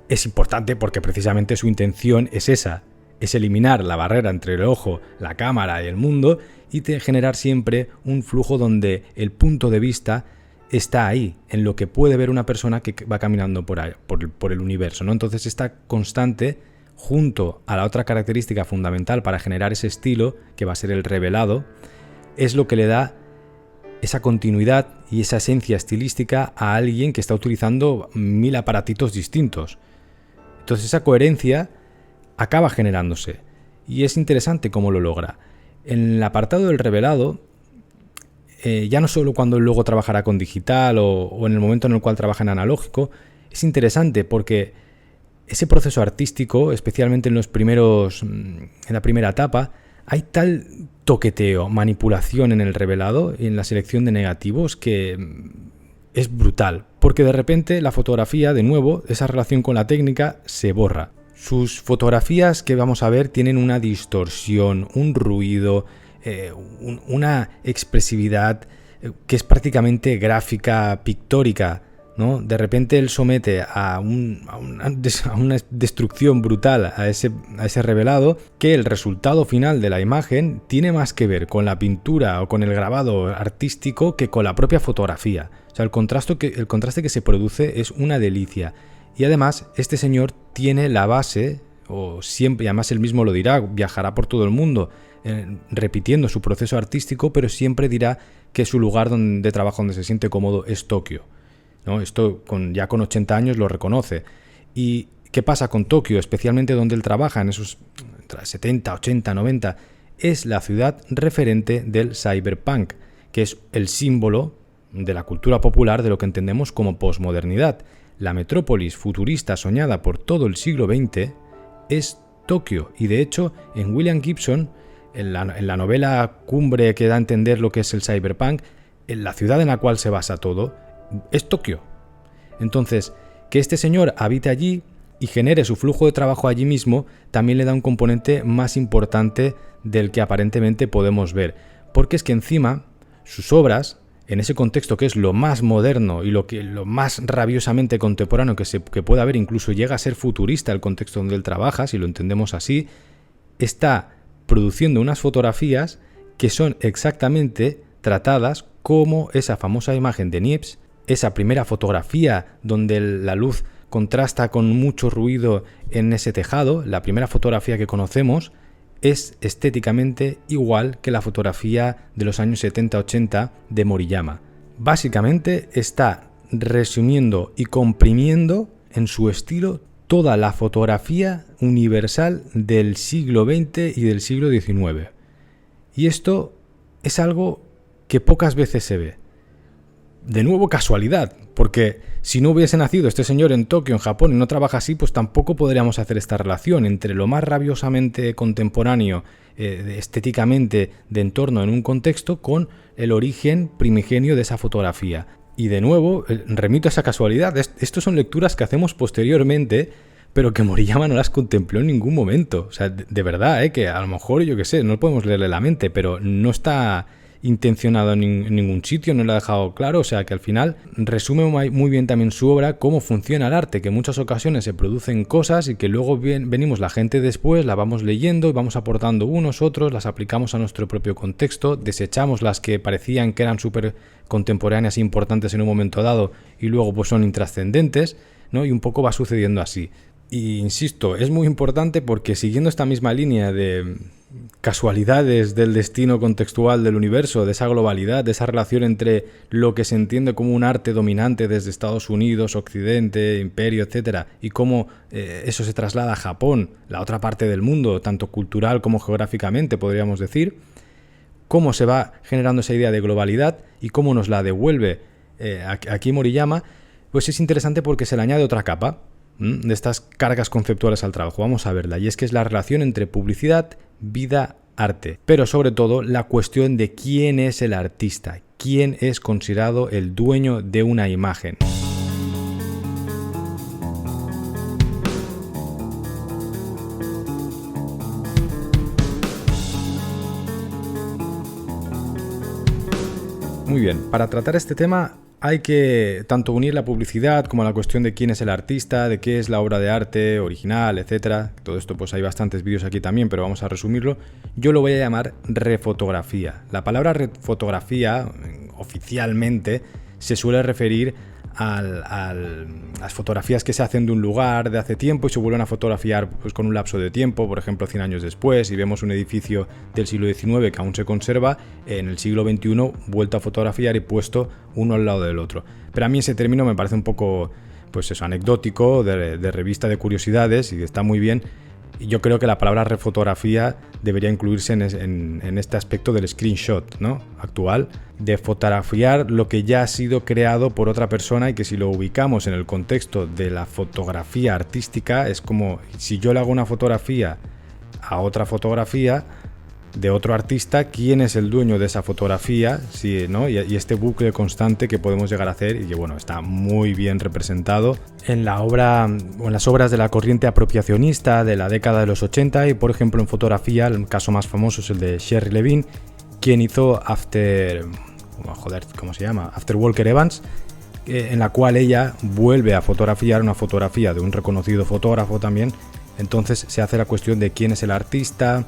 Es importante porque precisamente su intención es esa, es eliminar la barrera entre el ojo, la cámara y el mundo y generar siempre un flujo donde el punto de vista está ahí, en lo que puede ver una persona que va caminando por el universo, ¿no? Entonces esta constante, junto a la otra característica fundamental para generar ese estilo, que va a ser el revelado, es lo que le da esa continuidad y esa esencia estilística a alguien que está utilizando 1000 aparatitos distintos. Entonces esa coherencia acaba generándose y es interesante cómo lo logra. En el apartado del revelado, ya no solo cuando luego trabajará con digital o en el momento en el cual trabaja en analógico, es interesante porque ese proceso artístico, especialmente en la primera etapa, hay tal toqueteo, manipulación en el revelado y en la selección de negativos que es brutal, porque de repente la fotografía, de nuevo, esa relación con la técnica se borra. Sus fotografías que vamos a ver tienen una distorsión, un ruido, una expresividad que es prácticamente gráfica, pictórica, ¿no? De repente él somete a una destrucción brutal a ese revelado, que el resultado final de la imagen tiene más que ver con la pintura o con el grabado artístico que con la propia fotografía. O sea, el contraste que se produce es una delicia. Y además, este señor tiene la base, o siempre, y además él mismo lo dirá, viajará por todo el mundo repitiendo su proceso artístico, pero siempre dirá que su lugar de trabajo donde se siente cómodo es Tokio, ¿no? Esto ya con 80 años lo reconoce. ¿Y qué pasa con Tokio? Especialmente donde él trabaja, en esos 70, 80, 90, es la ciudad referente del cyberpunk, que es el símbolo de la cultura popular de lo que entendemos como posmodernidad. La metrópolis futurista soñada por todo el siglo XX es Tokio. Y de hecho, en William Gibson, en la novela cumbre que da a entender lo que es el cyberpunk, en la ciudad en la cual se basa todo es Tokio. Entonces, que este señor habite allí y genere su flujo de trabajo allí mismo también le da un componente más importante del que aparentemente podemos ver. Porque es que encima sus obras, en ese contexto que es lo más moderno y lo más rabiosamente contemporáneo que pueda haber, incluso llega a ser futurista el contexto donde él trabaja, si lo entendemos así, está produciendo unas fotografías que son exactamente tratadas como esa famosa imagen de Niepce, esa primera fotografía donde la luz contrasta con mucho ruido en ese tejado. La primera fotografía que conocemos es estéticamente igual que la fotografía de los años 70-80 de Moriyama. Básicamente está resumiendo y comprimiendo en su estilo toda la fotografía universal del siglo XX y del siglo XIX. Y esto es algo que pocas veces se ve. De nuevo, casualidad, porque si no hubiese nacido este señor en Tokio, en Japón, y no trabaja así, pues tampoco podríamos hacer esta relación entre lo más rabiosamente contemporáneo, estéticamente de entorno en un contexto, con el origen primigenio de esa fotografía. Y de nuevo, remito a esa casualidad. Estas son lecturas que hacemos posteriormente, pero que Moriyama no las contempló en ningún momento. O sea, de verdad, que a lo mejor, yo qué sé, no podemos leerle la mente, pero no está intencionado en ningún sitio, no lo ha dejado claro. O sea, que al final resume muy bien también su obra, cómo funciona el arte, que en muchas ocasiones se producen cosas y que luego venimos la gente después, la vamos leyendo y vamos aportando unos, otros, las aplicamos a nuestro propio contexto, desechamos las que parecían que eran súper contemporáneas e importantes en un momento dado y luego pues son intrascendentes, ¿no? Y un poco va sucediendo así. Y insisto, es muy importante porque siguiendo esta misma línea de casualidades del destino contextual del universo, de esa globalidad, de esa relación entre lo que se entiende como un arte dominante desde Estados Unidos, Occidente, Imperio, etcétera, y cómo eso se traslada a Japón, la otra parte del mundo, tanto cultural como geográficamente, podríamos decir, cómo se va generando esa idea de globalidad y cómo nos la devuelve aquí Moriyama, pues es interesante porque se le añade otra capa de estas cargas conceptuales al trabajo. Vamos a verla, y es que es la relación entre publicidad, vida, arte, pero sobre todo la cuestión de quién es el artista, quién es considerado el dueño de una imagen. Muy bien, para tratar este tema hay que tanto unir la publicidad como la cuestión de quién es el artista, de qué es la obra de arte original, etcétera. Todo esto pues hay bastantes vídeos aquí también, pero vamos a resumirlo. Yo lo voy a llamar refotografía. La palabra refotografía oficialmente se suele referir a las fotografías que se hacen de un lugar de hace tiempo y se vuelven a fotografiar pues, con un lapso de tiempo, por ejemplo 100 años después, y vemos un edificio del siglo XIX que aún se conserva, en el siglo XXI vuelto a fotografiar y puesto uno al lado del otro. Pero a mí ese término me parece un poco pues eso, anecdótico, de revista de curiosidades, y está muy bien. Y yo creo que la palabra refotografía debería incluirse en este aspecto del screenshot, ¿no? Actual, de fotografiar lo que ya ha sido creado por otra persona, y que si lo ubicamos en el contexto de la fotografía artística, es como si yo le hago una fotografía a otra fotografía de otro artista, quién es el dueño de esa fotografía, sí, ¿no? Y este bucle constante que podemos llegar a hacer, y que bueno, está muy bien representado en la obra o en las obras de la corriente apropiacionista de la década de los 80, y por ejemplo en fotografía el caso más famoso es el de Sherry Levine, quien hizo After Walker Evans, en la cual ella vuelve a fotografiar una fotografía de un reconocido fotógrafo también. Entonces se hace la cuestión de quién es el artista,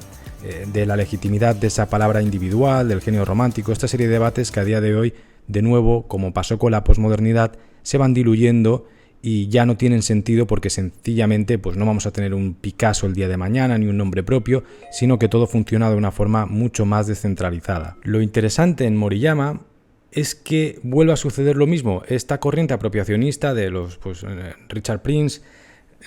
de la legitimidad de esa palabra individual, del genio romántico, esta serie de debates que a día de hoy, de nuevo, como pasó con la posmodernidad, se van diluyendo y ya no tienen sentido, porque sencillamente pues no vamos a tener un Picasso el día de mañana ni un nombre propio, sino que todo funciona de una forma mucho más descentralizada. Lo interesante en Moriyama es que vuelve a suceder lo mismo. Esta corriente apropiacionista de los Richard Prince,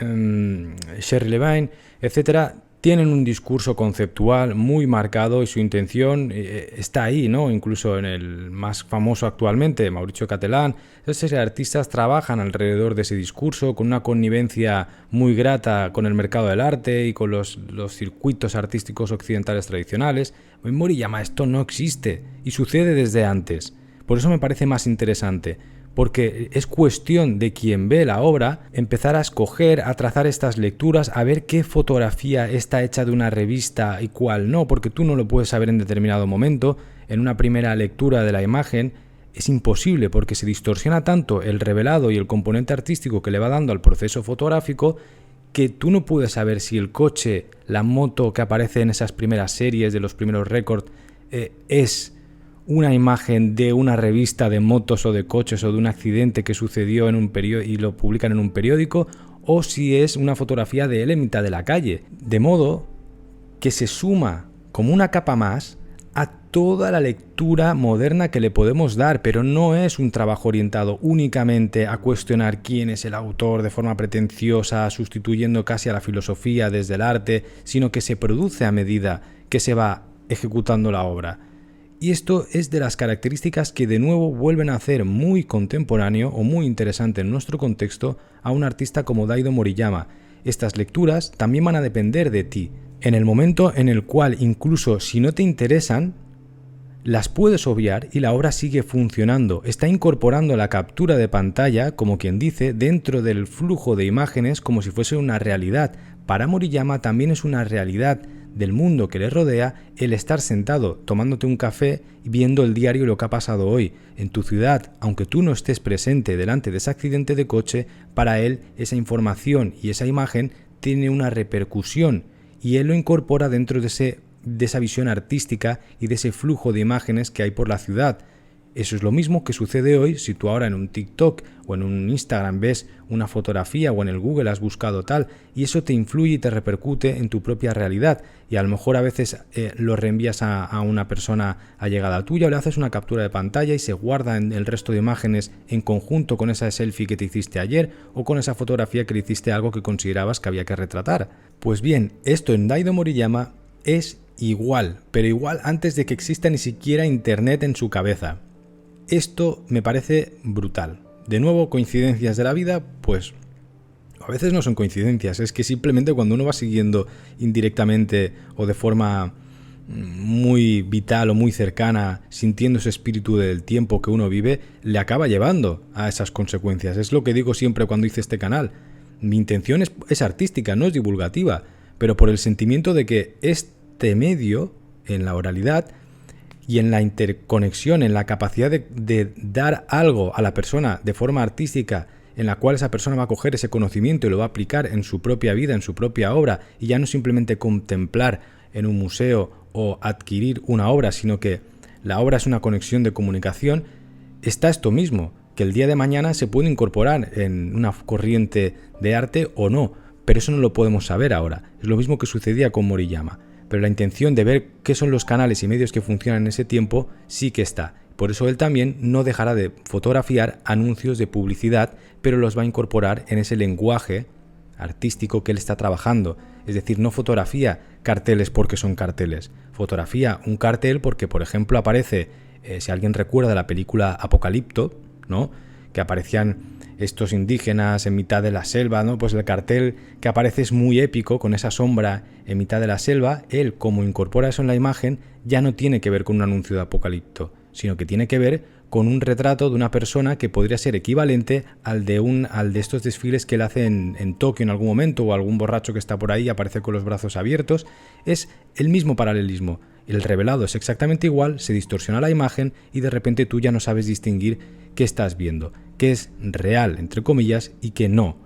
Sherry Levine, etcétera, tienen un discurso conceptual muy marcado y su intención está ahí, ¿no? Incluso en el más famoso actualmente, Mauricio Catalán. Esos artistas trabajan alrededor de ese discurso con una connivencia muy grata con el mercado del arte y con los circuitos artísticos occidentales tradicionales. En Moriyama esto no existe y sucede desde antes. Por eso me parece más interesante, porque es cuestión de quien ve la obra empezar a escoger, a trazar estas lecturas, a ver qué fotografía está hecha de una revista y cuál no, porque tú no lo puedes saber en determinado momento. En una primera lectura de la imagen es imposible, porque se distorsiona tanto el revelado y el componente artístico que le va dando al proceso fotográfico, que tú no puedes saber si el coche, la moto que aparece en esas primeras series de los primeros récords es una imagen de una revista de motos o de coches o de un accidente que sucedió en un periódico y lo publican en un periódico, o si es una fotografía de él en mitad de la calle. De modo que se suma como una capa más a toda la lectura moderna que le podemos dar, pero no es un trabajo orientado únicamente a cuestionar quién es el autor de forma pretenciosa, sustituyendo casi a la filosofía desde el arte, sino que se produce a medida que se va ejecutando la obra. Y esto es de las características que de nuevo vuelven a hacer muy contemporáneo o muy interesante en nuestro contexto a un artista como Daido Moriyama. Estas lecturas también van a depender de ti. En el momento en el cual, incluso si no te interesan, las puedes obviar y la obra sigue funcionando. Está incorporando la captura de pantalla, como quien dice, dentro del flujo de imágenes como si fuese una realidad. Para Moriyama también es una realidad del mundo que le rodea el estar sentado tomándote un café y viendo el diario y lo que ha pasado hoy en tu ciudad, aunque tú no estés presente delante de ese accidente de coche. Para él esa información y esa imagen tiene una repercusión y él lo incorpora dentro de esa visión artística y de ese flujo de imágenes que hay por la ciudad. Eso es lo mismo que sucede hoy si tú ahora en un TikTok o en un Instagram ves una fotografía o en el Google has buscado tal, y eso te influye y te repercute en tu propia realidad, y a lo mejor a veces lo reenvías a una persona allegada tuya o le haces una captura de pantalla y se guarda en el resto de imágenes en conjunto con esa selfie que te hiciste ayer o con esa fotografía que le hiciste algo que considerabas que había que retratar. Pues bien, esto en Daido Moriyama es igual, pero igual antes de que exista ni siquiera internet en su cabeza. Esto me parece brutal. De nuevo, coincidencias de la vida, pues a veces no son coincidencias, es que simplemente cuando uno va siguiendo indirectamente o de forma muy vital o muy cercana, sintiendo ese espíritu del tiempo que uno vive, le acaba llevando a esas consecuencias. Es lo que digo siempre cuando hice este canal. Mi intención es artística, no es divulgativa, pero por el sentimiento de que este medio, en la oralidad, y en la interconexión, en la capacidad de dar algo a la persona de forma artística, en la cual esa persona va a coger ese conocimiento y lo va a aplicar en su propia vida, en su propia obra, y ya no simplemente contemplar en un museo o adquirir una obra, sino que la obra es una conexión de comunicación. Está esto mismo, que el día de mañana se puede incorporar en una corriente de arte o no, pero eso no lo podemos saber ahora. Es lo mismo que sucedía con Moriyama. Pero la intención de ver qué son los canales y medios que funcionan en ese tiempo sí que está. Por eso él también no dejará de fotografiar anuncios de publicidad, pero los va a incorporar en ese lenguaje artístico que él está trabajando. Es decir, no fotografía carteles porque son carteles. Fotografía un cartel porque, por ejemplo, aparece, si alguien recuerda la película Apocalipto, ¿no?, que aparecían estos indígenas en mitad de la selva, ¿no? Pues el cartel que aparece es muy épico, con esa sombra en mitad de la selva. Él, como incorpora eso en la imagen, ya no tiene que ver con un anuncio de Apocalipto, sino que tiene que ver con un retrato de una persona que podría ser equivalente al de estos desfiles que él hace en Tokio en algún momento, o algún borracho que está por ahí y aparece con los brazos abiertos. Es el mismo paralelismo. El revelado es exactamente igual, se distorsiona la imagen y de repente tú ya no sabes distinguir qué estás viendo, qué es real, entre comillas, y qué no.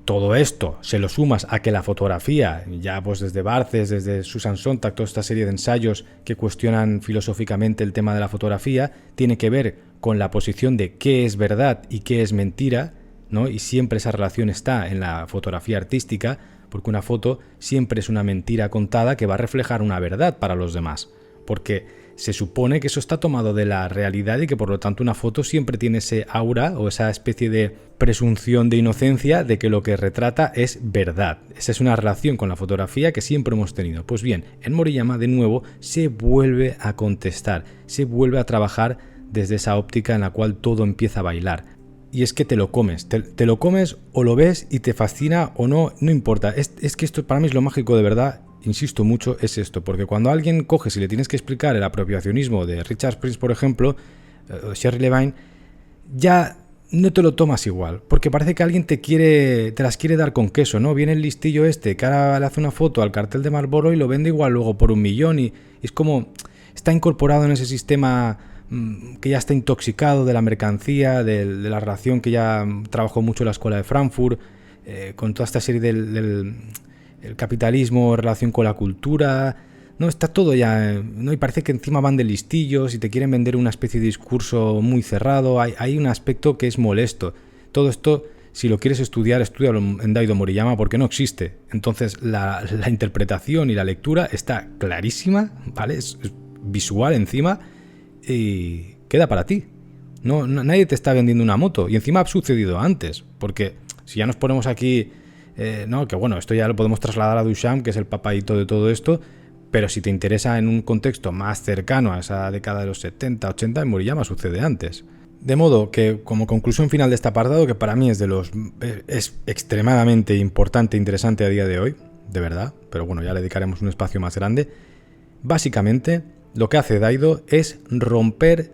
Todo esto se lo sumas a que la fotografía, ya pues desde Barthes, desde Susan Sontag, toda esta serie de ensayos que cuestionan filosóficamente el tema de la fotografía, tiene que ver con la posición de qué es verdad y qué es mentira, ¿no? Y siempre esa relación está en la fotografía artística, porque una foto siempre es una mentira contada que va a reflejar una verdad para los demás. porque se supone que eso está tomado de la realidad y que por lo tanto una foto siempre tiene ese aura o esa especie de presunción de inocencia de que lo que retrata es verdad. Esa es una relación con la fotografía que siempre hemos tenido. Pues bien, en Moriyama de nuevo se vuelve a contestar, se vuelve a trabajar desde esa óptica en la cual todo empieza a bailar. Y es que te lo comes, te lo comes o lo ves y te fascina o no, no importa. Es que esto para mí es lo mágico de verdad, insisto mucho, es esto. Porque cuando a alguien coges y le tienes que explicar el apropiacionismo de Richard Prince, por ejemplo, o Shirley Levine, ya no te lo tomas igual. Porque parece que alguien te las quiere dar con queso, ¿no? Viene el listillo este que ahora le hace una foto al cartel de Marlboro y lo vende igual luego por 1 millón. Y es como, está incorporado en ese sistema que ya está intoxicado de la mercancía, de la relación que ya trabajó mucho en la escuela de Frankfurt, con toda esta serie del capitalismo, relación con la cultura. No, está todo ya, ¿no? Y parece que encima van de listillos y te quieren vender una especie de discurso muy cerrado. Hay un aspecto que es molesto. Todo esto, si lo quieres estudiar, estúdialo en Daido Moriyama porque no existe. Entonces la interpretación y la lectura está clarísima, ¿vale? Es visual encima. Y queda para ti. Nadie te está vendiendo una moto. Y encima ha sucedido antes. Porque si ya nos ponemos aquí... que bueno, esto ya lo podemos trasladar a Duchamp, que es el papaíto de todo esto. Pero si te interesa en un contexto más cercano a esa década de los 70, 80, en Moriyama sucede antes. De modo que, como conclusión final de este apartado, que para mí es extremadamente importante e interesante a día de hoy, de verdad, pero bueno, ya le dedicaremos un espacio más grande, básicamente... Lo que hace Daido es romper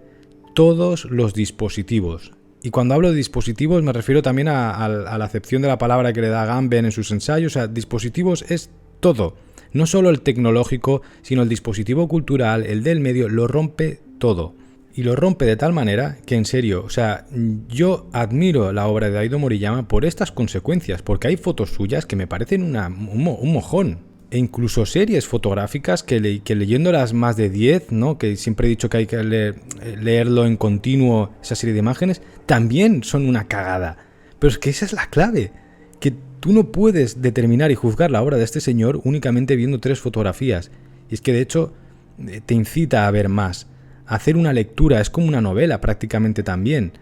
todos los dispositivos. Y cuando hablo de dispositivos me refiero también a la acepción de la palabra que le da Gamben en sus ensayos. O sea, dispositivos es todo. No solo el tecnológico, sino el dispositivo cultural, el del medio, lo rompe todo. Y lo rompe de tal manera que, en serio, o sea, yo admiro la obra de Daido Moriyama por estas consecuencias, porque hay fotos suyas que me parecen un mojón. E incluso series fotográficas que leyéndolas más de 10, ¿no? Que siempre he dicho que hay que leerlo en continuo, esa serie de imágenes, también son una cagada. Pero es que esa es la clave, que tú no puedes determinar y juzgar la obra de este señor únicamente viendo 3 fotografías. Y es que de hecho te incita a ver más. A hacer una lectura es como una novela prácticamente también,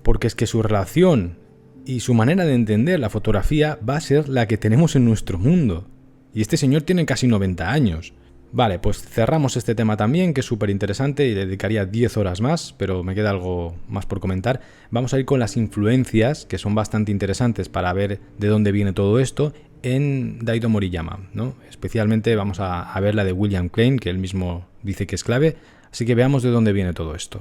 porque es que su relación y su manera de entender la fotografía va a ser la que tenemos en nuestro mundo. Y este señor tiene casi 90 años. Vale, pues cerramos este tema también, que es súper interesante y le dedicaría 10 horas más, pero me queda algo más por comentar. Vamos a ir con las influencias, que son bastante interesantes para ver de dónde viene todo esto, en Daido Moriyama, ¿no? Especialmente vamos a ver la de William Klein, que él mismo dice que es clave, así que veamos de dónde viene todo esto.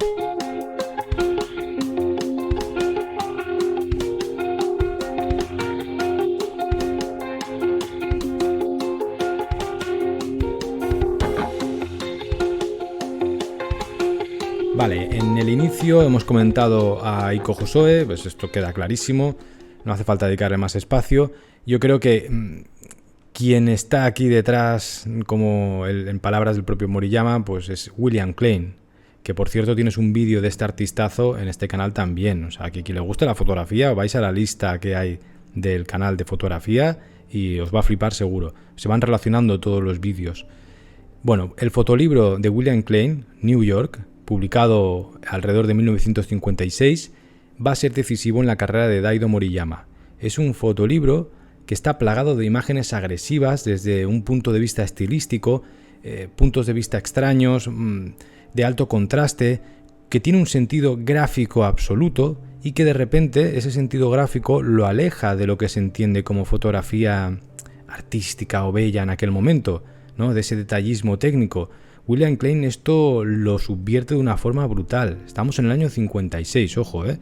Vale, en el inicio hemos comentado a Eiko Hosoe, pues esto queda clarísimo, no hace falta dedicarle más espacio. Yo creo que quien está aquí detrás, como en palabras del propio Moriyama, pues es William Klein, que por cierto tienes un vídeo de este artistazo en este canal también. O sea, que quien le guste la fotografía, vais a la lista que hay del canal de fotografía y os va a flipar seguro. Se van relacionando todos los vídeos. Bueno, el fotolibro de William Klein, New York, publicado alrededor de 1956, va a ser decisivo en la carrera de Daido Moriyama. Es un fotolibro que está plagado de imágenes agresivas desde un punto de vista estilístico, puntos de vista extraños, de alto contraste, que tiene un sentido gráfico absoluto y que de repente ese sentido gráfico lo aleja de lo que se entiende como fotografía artística o bella en aquel momento, ¿no? De ese detallismo técnico. William Klein esto lo subvierte de una forma brutal. Estamos en el año 56, ojo, ¿eh?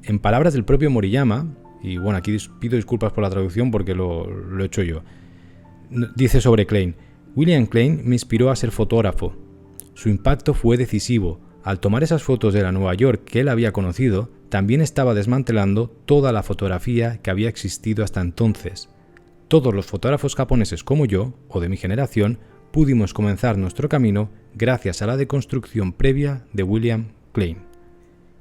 En palabras del propio Moriyama, y bueno, aquí pido disculpas por la traducción porque lo he hecho yo, dice sobre Klein: William Klein me inspiró a ser fotógrafo. Su impacto fue decisivo. Al tomar esas fotos de la Nueva York que él había conocido, también estaba desmantelando toda la fotografía que había existido hasta entonces. Todos los fotógrafos japoneses como yo, o de mi generación, pudimos comenzar nuestro camino gracias a la deconstrucción previa de William Klein.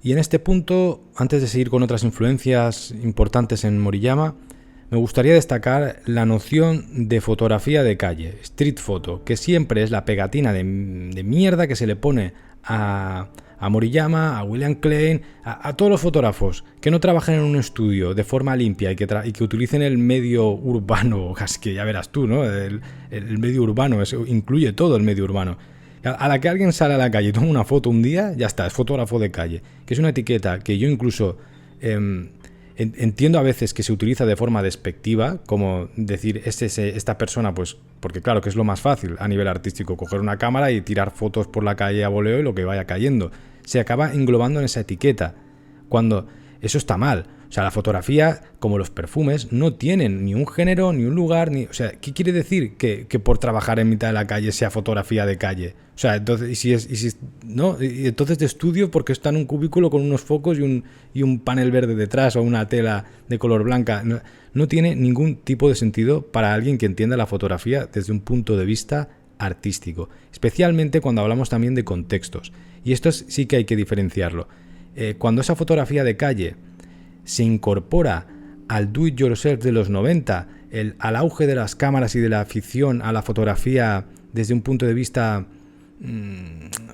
Y en este punto, antes de seguir con otras influencias importantes en Moriyama, me gustaría destacar la noción de fotografía de calle, street photo, que siempre es la pegatina de mierda que se le pone a Moriyama, a William Klein, a todos los fotógrafos que no trabajan en un estudio de forma limpia y que utilicen el medio urbano, es que ya verás tú, ¿no? El medio urbano, eso incluye todo el medio urbano. A la que alguien sale a la calle y toma una foto un día, ya está, es fotógrafo de calle, que es una etiqueta que yo incluso entiendo a veces que se utiliza de forma despectiva, como decir, esta persona, pues, porque claro que es lo más fácil a nivel artístico, coger una cámara y tirar fotos por la calle a voleo y lo que vaya cayendo. Se acaba englobando en esa etiqueta, cuando eso está mal. O sea, la fotografía, como los perfumes, no tienen ni un género, ni un lugar, ni... O sea, ¿qué quiere decir que por trabajar en mitad de la calle sea fotografía de calle? O sea, entonces, entonces de estudio porque está en un cubículo con unos focos y un panel verde detrás o una tela de color blanca. No tiene ningún tipo de sentido para alguien que entienda la fotografía desde un punto de vista artístico, especialmente cuando hablamos también de contextos. Y esto sí que hay que diferenciarlo. Cuando esa fotografía de calle se incorpora al do it yourself de los 90, al auge de las cámaras y de la afición a la fotografía desde un punto de vista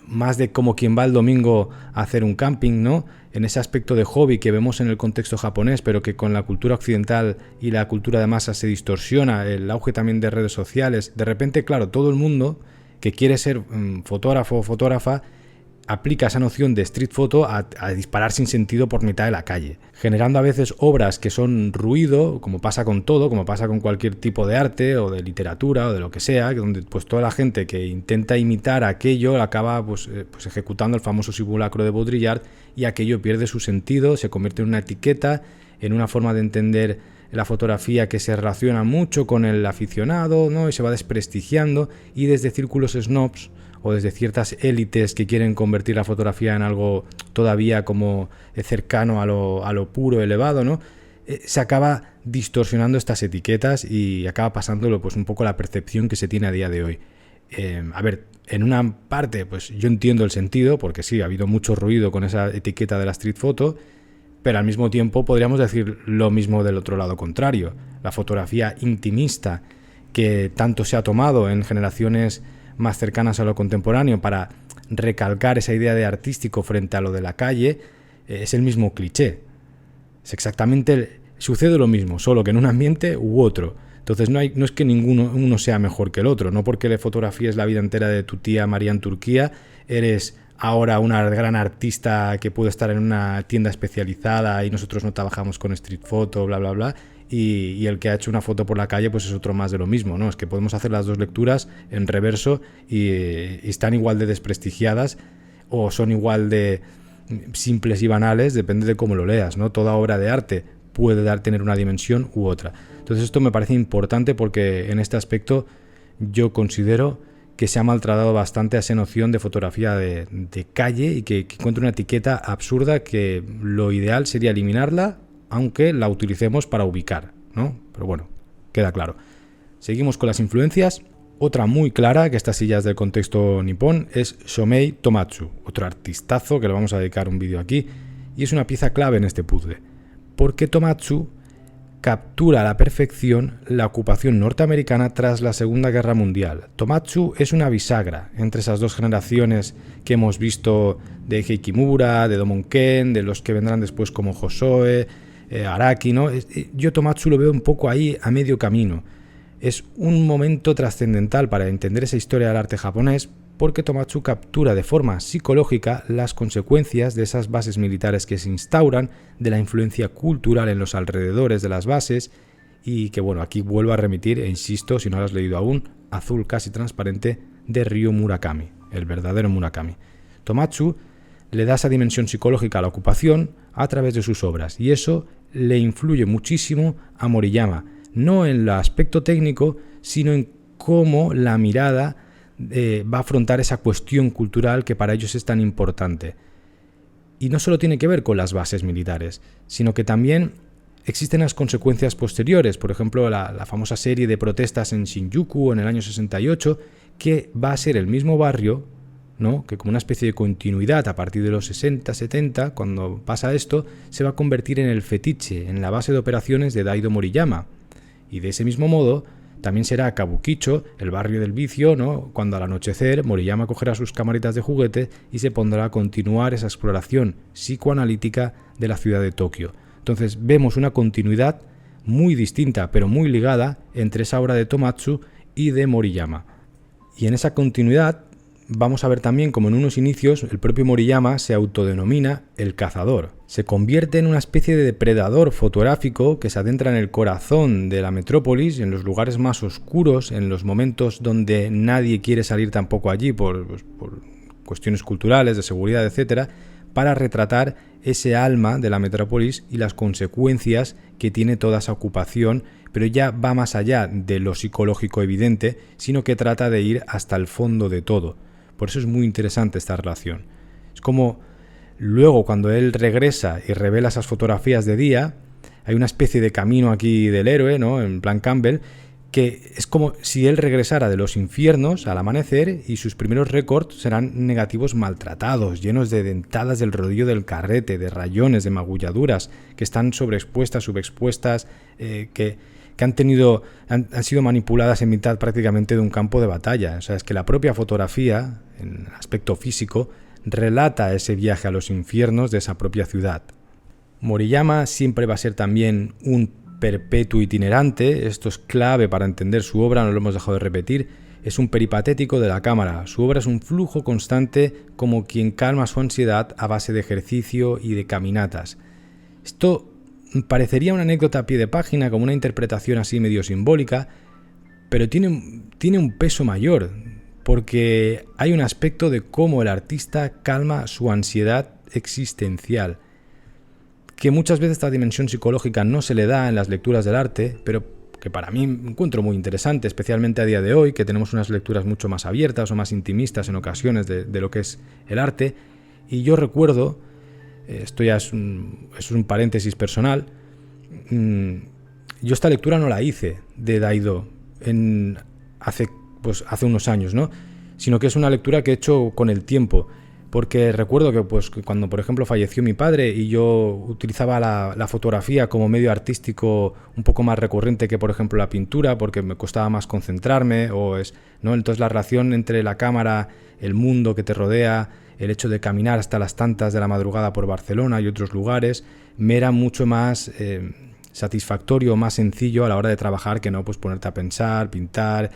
más de como quien va el domingo a hacer un camping, ¿no? En ese aspecto de hobby que vemos en el contexto japonés, pero que con la cultura occidental y la cultura de masa se distorsiona, el auge también de redes sociales. De repente, claro, todo el mundo que quiere ser fotógrafo o fotógrafa aplica esa noción de street photo a disparar sin sentido por mitad de la calle, generando a veces obras que son ruido, como pasa con todo, como pasa con cualquier tipo de arte o de literatura o de lo que sea, donde pues toda la gente que intenta imitar aquello acaba pues ejecutando el famoso simulacro de Baudrillard y aquello pierde su sentido, se convierte en una etiqueta, en una forma de entender la fotografía que se relaciona mucho con el aficionado, ¿no? Y se va desprestigiando, y desde círculos snobs o desde ciertas élites que quieren convertir la fotografía en algo todavía como cercano a lo puro, elevado, ¿no? Se acaba distorsionando estas etiquetas y acaba pasándolo pues un poco la percepción que se tiene a día de hoy. A ver, en una parte pues yo entiendo el sentido, porque sí, ha habido mucho ruido con esa etiqueta de la street photo, pero al mismo tiempo podríamos decir lo mismo del otro lado contrario. La fotografía intimista que tanto se ha tomado en generaciones más cercanas a lo contemporáneo para recalcar esa idea de artístico frente a lo de la calle, es el mismo cliché. Es exactamente, sucede lo mismo, solo que en un ambiente u otro. Entonces no es que uno sea mejor que el otro, no porque le fotografíes la vida entera de tu tía María en Turquía, eres ahora una gran artista que puede estar en una tienda especializada y nosotros no trabajamos con street photo, bla, bla, bla. Y el que ha hecho una foto por la calle pues es otro más de lo mismo, ¿no? Es que podemos hacer las dos lecturas en reverso y están igual de desprestigiadas o son igual de simples y banales, depende de cómo lo leas, ¿no? Toda obra de arte puede tener una dimensión u otra. Entonces esto me parece importante porque en este aspecto yo considero que se ha maltratado bastante a esa noción de fotografía de calle y que encuentra una etiqueta absurda que lo ideal sería eliminarla, aunque la utilicemos para ubicar, ¿no? Pero bueno, queda claro. Seguimos con las influencias. Otra muy clara, que esta sí ya es del contexto nipón, es Shomei Tomatsu, otro artistazo que le vamos a dedicar un vídeo aquí, y es una pieza clave en este puzzle, porque Tomatsu captura a la perfección la ocupación norteamericana tras la Segunda Guerra Mundial. Tomatsu es una bisagra entre esas dos generaciones que hemos visto de Eiji Kimura, de Domon Ken, de los que vendrán después como Hosoe, Araki, ¿no? Yo Tomatsu lo veo un poco ahí a medio camino. Es un momento trascendental para entender esa historia del arte japonés porque Tomatsu captura de forma psicológica las consecuencias de esas bases militares que se instauran, de la influencia cultural en los alrededores de las bases y que, bueno, aquí vuelvo a remitir, e insisto, si no lo has leído aún, Azul casi transparente de Ryo Murakami, el verdadero Murakami. Tomatsu le da esa dimensión psicológica a la ocupación a través de sus obras y eso le influye muchísimo a Moriyama, no en el aspecto técnico, sino en cómo la mirada va a afrontar esa cuestión cultural que para ellos es tan importante. Y no solo tiene que ver con las bases militares, sino que también existen las consecuencias posteriores. Por ejemplo, la famosa serie de protestas en Shinjuku en el año 68, que va a ser el mismo barrio, ¿no? Que como una especie de continuidad a partir de los 60-70, cuando pasa esto, se va a convertir en el fetiche, en la base de operaciones de Daido Moriyama. Y de ese mismo modo, también será Kabukicho, el barrio del vicio, ¿no? Cuando al anochecer Moriyama cogerá sus camaritas de juguete y se pondrá a continuar esa exploración psicoanalítica de la ciudad de Tokio. Entonces vemos una continuidad muy distinta, pero muy ligada entre esa obra de Tomatsu y de Moriyama. Y en esa continuidad vamos a ver también como en unos inicios el propio Moriyama se autodenomina el cazador. Se convierte en una especie de depredador fotográfico que se adentra en el corazón de la metrópolis, en los lugares más oscuros, en los momentos donde nadie quiere salir tampoco allí por cuestiones culturales, de seguridad, etcétera, para retratar ese alma de la metrópolis y las consecuencias que tiene toda esa ocupación, pero ya va más allá de lo psicológico evidente, sino que trata de ir hasta el fondo de todo. Por eso es muy interesante esta relación. Es como luego cuando él regresa y revela esas fotografías de día, hay una especie de camino aquí del héroe, ¿no? En plan Campbell, que es como si él regresara de los infiernos al amanecer y sus primeros récords serán negativos maltratados, llenos de dentadas del rodillo del carrete, de rayones, de magulladuras, que están sobreexpuestas, subexpuestas, que han sido manipuladas en mitad prácticamente de un campo de batalla. O sea, es que la propia fotografía, en aspecto físico, relata ese viaje a los infiernos de esa propia ciudad. Moriyama siempre va a ser también un perpetuo itinerante, esto es clave para entender su obra, no lo hemos dejado de repetir, es un peripatético de la cámara, su obra es un flujo constante como quien calma su ansiedad a base de ejercicio y de caminatas. Esto parecería una anécdota a pie de página, como una interpretación así medio simbólica, pero tiene un peso mayor, porque hay un aspecto de cómo el artista calma su ansiedad existencial, que muchas veces esta dimensión psicológica no se le da en las lecturas del arte, pero que para mí encuentro muy interesante, especialmente a día de hoy, que tenemos unas lecturas mucho más abiertas o más intimistas en ocasiones de lo que es el arte. Y yo recuerdo, esto ya es un paréntesis personal, yo esta lectura no la hice de Daido hace unos años, ¿no? Sino que es una lectura que he hecho con el tiempo. Porque recuerdo que cuando, por ejemplo, falleció mi padre y yo utilizaba la fotografía como medio artístico un poco más recurrente que, por ejemplo, la pintura, porque me costaba más concentrarme, ¿no? Entonces la relación entre la cámara, el mundo que te rodea, el hecho de caminar hasta las tantas de la madrugada por Barcelona y otros lugares, me era mucho más satisfactorio, más sencillo a la hora de trabajar que no pues ponerte a pensar, pintar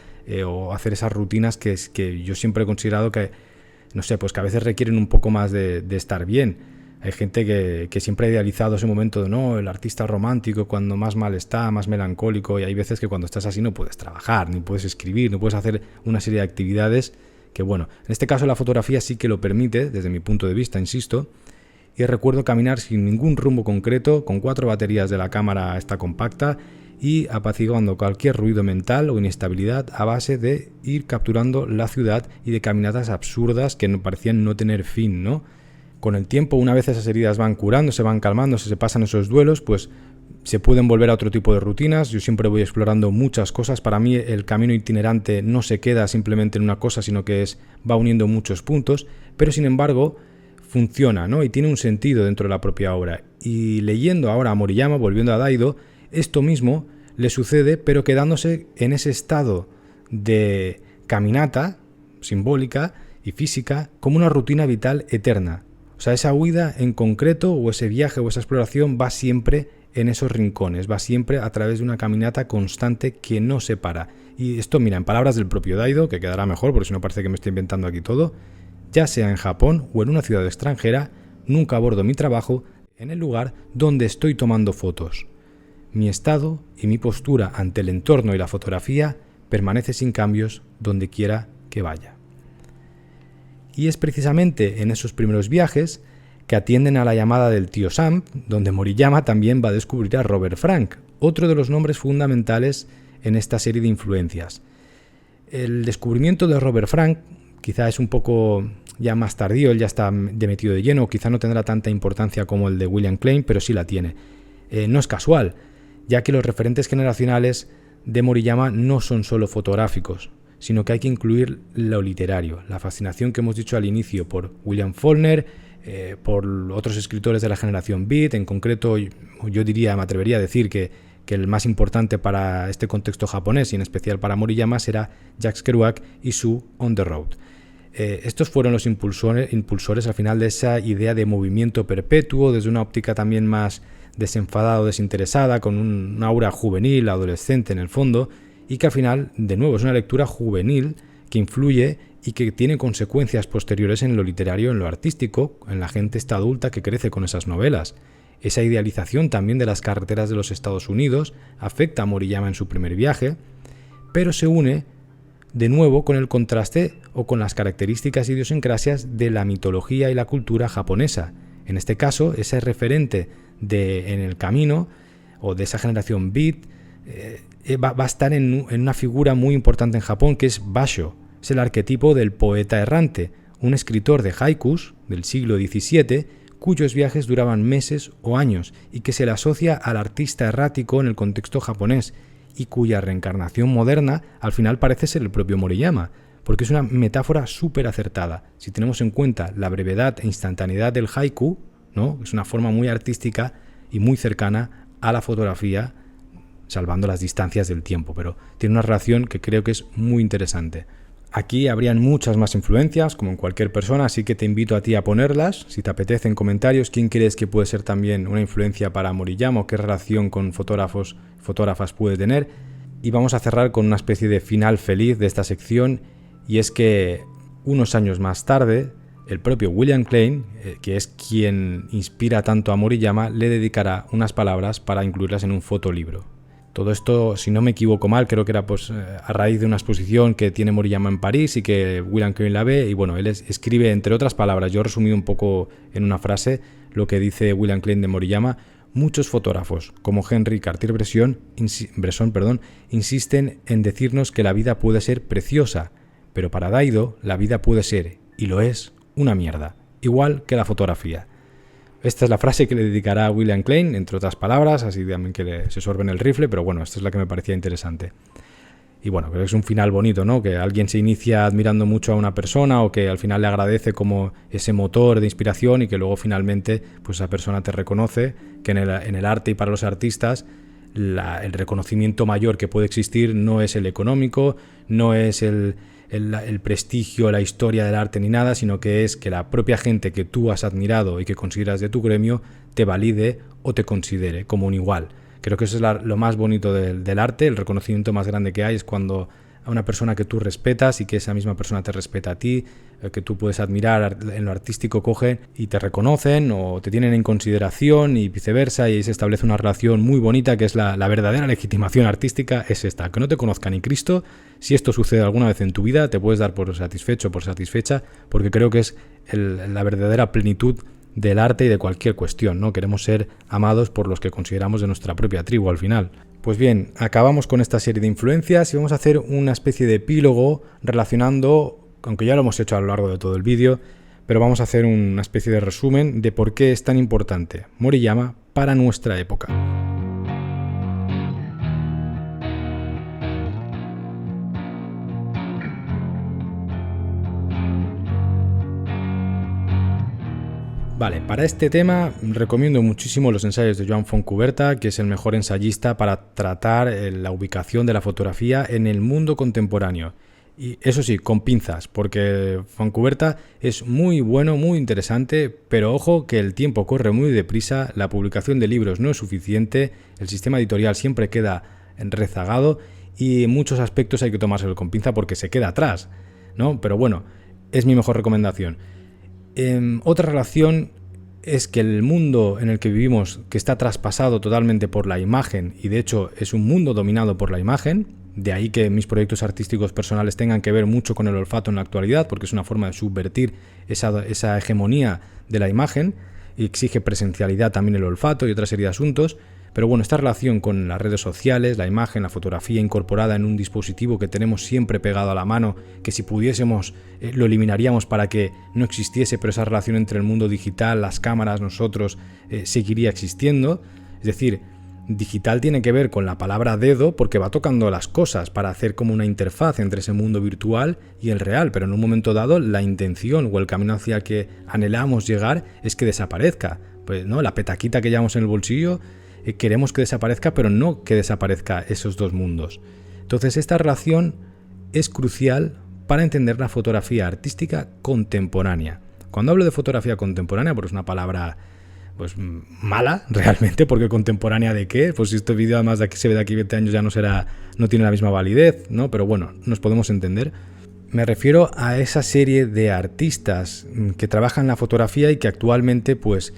o hacer esas rutinas que yo siempre he considerado que no sé, pues que a veces requieren un poco más de estar bien. Hay gente que siempre ha idealizado ese momento de no, el artista romántico cuando más mal está, más melancólico, y hay veces que cuando estás así no puedes trabajar, ni puedes escribir, no puedes hacer una serie de actividades que, bueno, en este caso la fotografía sí que lo permite, desde mi punto de vista, insisto, y recuerdo caminar sin ningún rumbo concreto, con 4 baterías de la cámara esta compacta, y apaciguando cualquier ruido mental o inestabilidad a base de ir capturando la ciudad y de caminatas absurdas que parecían no tener fin, ¿no? Con el tiempo, una vez esas heridas van curando, se van calmando, se pasan esos duelos, pues se pueden volver a otro tipo de rutinas. Yo siempre voy explorando muchas cosas. Para mí el camino itinerante no se queda simplemente en una cosa, sino que va uniendo muchos puntos, pero sin embargo funciona, ¿no? Y tiene un sentido dentro de la propia obra. Y leyendo ahora a Moriyama, volviendo a Daido, esto mismo le sucede, pero quedándose en ese estado de caminata simbólica y física como una rutina vital eterna. O sea, esa huida en concreto o ese viaje o esa exploración va siempre en esos rincones, va siempre a través de una caminata constante que no se para. Y esto, mira, en palabras del propio Daido, que quedará mejor porque si no parece que me estoy inventando aquí todo, ya sea en Japón o en una ciudad extranjera, nunca abordo mi trabajo en el lugar donde estoy tomando fotos. Mi estado y mi postura ante el entorno y la fotografía permanece sin cambios donde quiera que vaya. Y es precisamente en esos primeros viajes que atienden a la llamada del tío Sam, donde Moriyama también va a descubrir a Robert Frank, otro de los nombres fundamentales en esta serie de influencias. El descubrimiento de Robert Frank quizá es un poco ya más tardío, él ya está metido de lleno, quizá no tendrá tanta importancia como el de William Klein, pero sí la tiene. No es casual, ya que los referentes generacionales de Moriyama no son solo fotográficos, sino que hay que incluir lo literario, la fascinación que hemos dicho al inicio por William Faulkner, por otros escritores de la generación Beat, en concreto yo diría, me atrevería a decir que que el más importante para este contexto japonés y en especial para Moriyama será Jack Kerouac y su On the Road. Estos fueron los impulsores al final de esa idea de movimiento perpetuo desde una óptica también más desenfadada o desinteresada, con un aura juvenil, adolescente en el fondo, y que al final, de nuevo, es una lectura juvenil que influye y que tiene consecuencias posteriores en lo literario, en lo artístico, en la gente esta adulta que crece con esas novelas. Esa idealización también de las carreteras de los Estados Unidos afecta a Moriyama en su primer viaje, pero se une de nuevo con el contraste o con las características e idiosincrasias de la mitología y la cultura japonesa. En este caso, ese referente en el camino o de esa generación beat va a estar en una figura muy importante en Japón, que es Basho. Es el arquetipo del poeta errante, un escritor de haikus del siglo XVII cuyos viajes duraban meses o años y que se le asocia al artista errático en el contexto japonés y cuya reencarnación moderna al final parece ser el propio Moriyama, porque es una metáfora súper acertada. Si tenemos en cuenta la brevedad e instantaneidad del haiku, ¿no? Es una forma muy artística y muy cercana a la fotografía, salvando las distancias del tiempo, pero tiene una relación que creo que es muy interesante. Aquí habrían muchas más influencias, como en cualquier persona, así que te invito a ti a ponerlas. Si te apetece en comentarios, ¿quién crees que puede ser también una influencia para Moriyama o qué relación con fotógrafas puede tener? Y vamos a cerrar con una especie de final feliz de esta sección, y es que unos años más tarde, el propio William Klein, que es quien inspira tanto a Moriyama, le dedicará unas palabras para incluirlas en un fotolibro. Todo esto, si no me equivoco mal, creo que era a raíz de una exposición que tiene Moriyama en París y que William Klein la ve, y bueno, él escribe, entre otras palabras, yo he resumido un poco en una frase lo que dice William Klein de Moriyama: muchos fotógrafos, como Henry Cartier-Bresson, insisten en decirnos que la vida puede ser preciosa, pero para Daido la vida puede ser, y lo es, una mierda, igual que la fotografía. Esta es la frase que le dedicará a William Klein, entre otras palabras, así también que se sorben el rifle, pero bueno, esta es la que me parecía interesante. Y bueno, creo que es un final bonito, ¿no? Que alguien se inicia admirando mucho a una persona o que al final le agradece como ese motor de inspiración y que luego finalmente pues esa persona te reconoce, que en el arte y para los artistas el reconocimiento mayor que puede existir no es el económico, no es el prestigio, la historia del arte ni nada, sino que es que la propia gente que tú has admirado y que consideras de tu gremio te valide o te considere como un igual. Creo que eso es lo más bonito del arte, el reconocimiento más grande que hay es cuando a una persona que tú respetas y que esa misma persona te respeta a ti, que tú puedes admirar en lo artístico, cogen y te reconocen o te tienen en consideración y viceversa, y se establece una relación muy bonita que es la verdadera legitimación artística, es esta, que no te conozca ni Cristo. Si esto sucede alguna vez en tu vida, te puedes dar por satisfecho, por satisfecha, porque creo que es la verdadera plenitud del arte y de cualquier cuestión, ¿no? Queremos ser amados por los que consideramos de nuestra propia tribu al final. Pues bien, acabamos con esta serie de influencias y vamos a hacer una especie de epílogo relacionando, aunque ya lo hemos hecho a lo largo de todo el vídeo, pero vamos a hacer una especie de resumen de por qué es tan importante Moriyama para nuestra época. Vale, para este tema recomiendo muchísimo los ensayos de Joan Fontcuberta, que es el mejor ensayista para tratar la ubicación de la fotografía en el mundo contemporáneo. Y eso sí, con pinzas, porque Fontcuberta es muy bueno, muy interesante, pero ojo que el tiempo corre muy deprisa, la publicación de libros no es suficiente, el sistema editorial siempre queda rezagado y en muchos aspectos hay que tomárselo con pinza porque se queda atrás, ¿no? Pero bueno, es mi mejor recomendación. Otra relación es que el mundo en el que vivimos, que está traspasado totalmente por la imagen, y de hecho es un mundo dominado por la imagen, de ahí que mis proyectos artísticos personales tengan que ver mucho con el olfato en la actualidad, porque es una forma de subvertir esa hegemonía de la imagen, y exige presencialidad también el olfato y otra serie de asuntos. Pero bueno, esta relación con las redes sociales, la imagen, la fotografía incorporada en un dispositivo que tenemos siempre pegado a la mano, que si pudiésemos lo eliminaríamos para que no existiese, pero esa relación entre el mundo digital, las cámaras, nosotros, seguiría existiendo. Es decir, digital tiene que ver con la palabra dedo porque va tocando las cosas para hacer como una interfaz entre ese mundo virtual y el real, pero en un momento dado la intención o el camino hacia el que anhelamos llegar es que desaparezca. Pues, ¿no? La petaquita que llevamos en el bolsillo queremos que desaparezca, pero no que desaparezca esos dos mundos. Entonces esta relación es crucial para entender la fotografía artística contemporánea. Cuando hablo de fotografía contemporánea, pues es una palabra pues mala realmente, porque contemporánea ¿de qué? Pues si este vídeo además de aquí se ve de aquí 20 años ya no tiene la misma validez, ¿no? Pero bueno, nos podemos entender. Me refiero a esa serie de artistas que trabajan la fotografía y que actualmente, pues,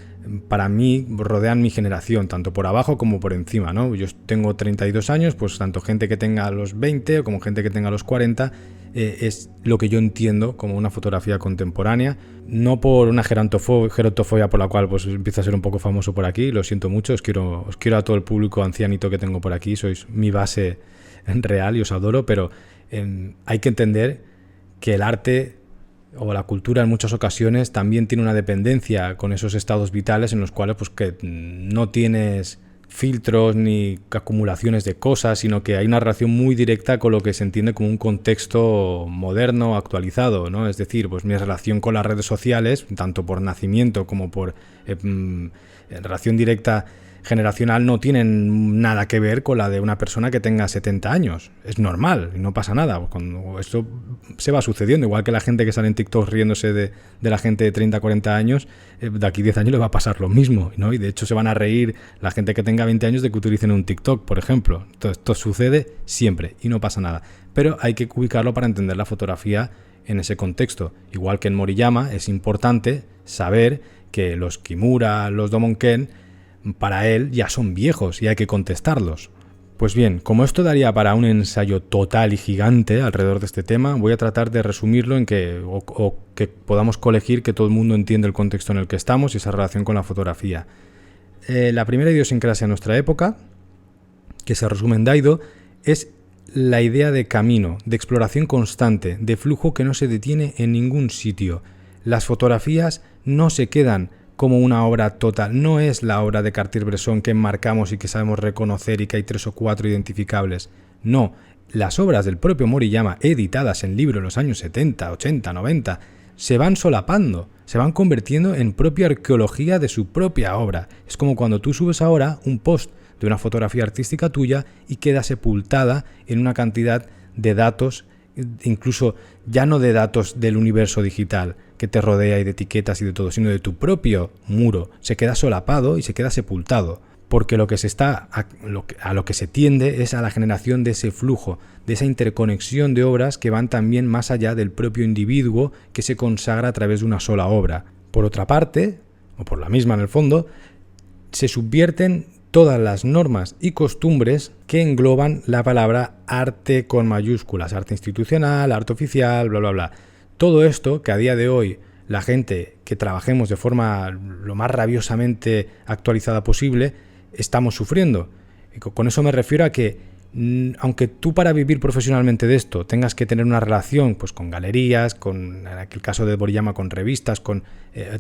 para mí rodean mi generación, tanto por abajo como por encima, ¿no? Yo tengo 32 años, pues tanto gente que tenga los 20 como gente que tenga los 40, es lo que yo entiendo como una fotografía contemporánea, no por una gerontofobia por la cual pues empiezo a ser un poco famoso por aquí, lo siento mucho, os quiero a todo el público ancianito que tengo por aquí, sois mi base real y os adoro, pero hay que entender que el arte o la cultura en muchas ocasiones también tiene una dependencia con esos estados vitales en los cuales pues que no tienes filtros ni acumulaciones de cosas, sino que hay una relación muy directa con lo que se entiende como un contexto moderno, actualizado, ¿no? Es decir, pues mi relación con las redes sociales, tanto por nacimiento como por relación directa generacional, no tienen nada que ver con la de una persona que tenga 70 años. Es normal y no pasa nada. Cuando esto se va sucediendo, igual que la gente que sale en TikTok riéndose de la gente de 30, 40 años, de aquí 10 años le va a pasar lo mismo, ¿no? Y de hecho se van a reír la gente que tenga 20 años de que utilicen un TikTok, por ejemplo. Todo esto sucede siempre y no pasa nada. Pero hay que ubicarlo para entender la fotografía en ese contexto. Igual que en Moriyama es importante saber que los Kimura, los Domonken, para él ya son viejos y hay que contestarlos. Pues bien, como esto daría para un ensayo total y gigante alrededor de este tema, voy a tratar de resumirlo en que podamos colegir que todo el mundo entiende el contexto en el que estamos y esa relación con la fotografía. La primera idiosincrasia de nuestra época, que se resume en Daido, es la idea de camino, de exploración constante, de flujo que no se detiene en ningún sitio. Las fotografías no se quedan como una obra total, no es la obra de Cartier-Bresson que enmarcamos y que sabemos reconocer y que hay 3 o 4 identificables. No, las obras del propio Moriyama, editadas en libro en los años 70, 80, 90, se van solapando, se van convirtiendo en propia arqueología de su propia obra. Es como cuando tú subes ahora un post de una fotografía artística tuya y queda sepultada en una cantidad de datos, incluso ya no de datos del universo digital que te rodea y de etiquetas y de todo, sino de tu propio muro. Se queda solapado y se queda sepultado, porque a lo que se tiende es a la generación de ese flujo, de esa interconexión de obras que van también más allá del propio individuo que se consagra a través de una sola obra. Por otra parte, o por la misma en el fondo, se subvierten todas las normas y costumbres que engloban la palabra arte con mayúsculas, arte institucional, arte oficial, bla, bla, bla. Todo esto que a día de hoy la gente que trabajemos de forma lo más rabiosamente actualizada posible estamos sufriendo. Y con eso me refiero a que aunque tú para vivir profesionalmente de esto tengas que tener una relación pues con galerías, en aquel caso de Moriyama con revistas,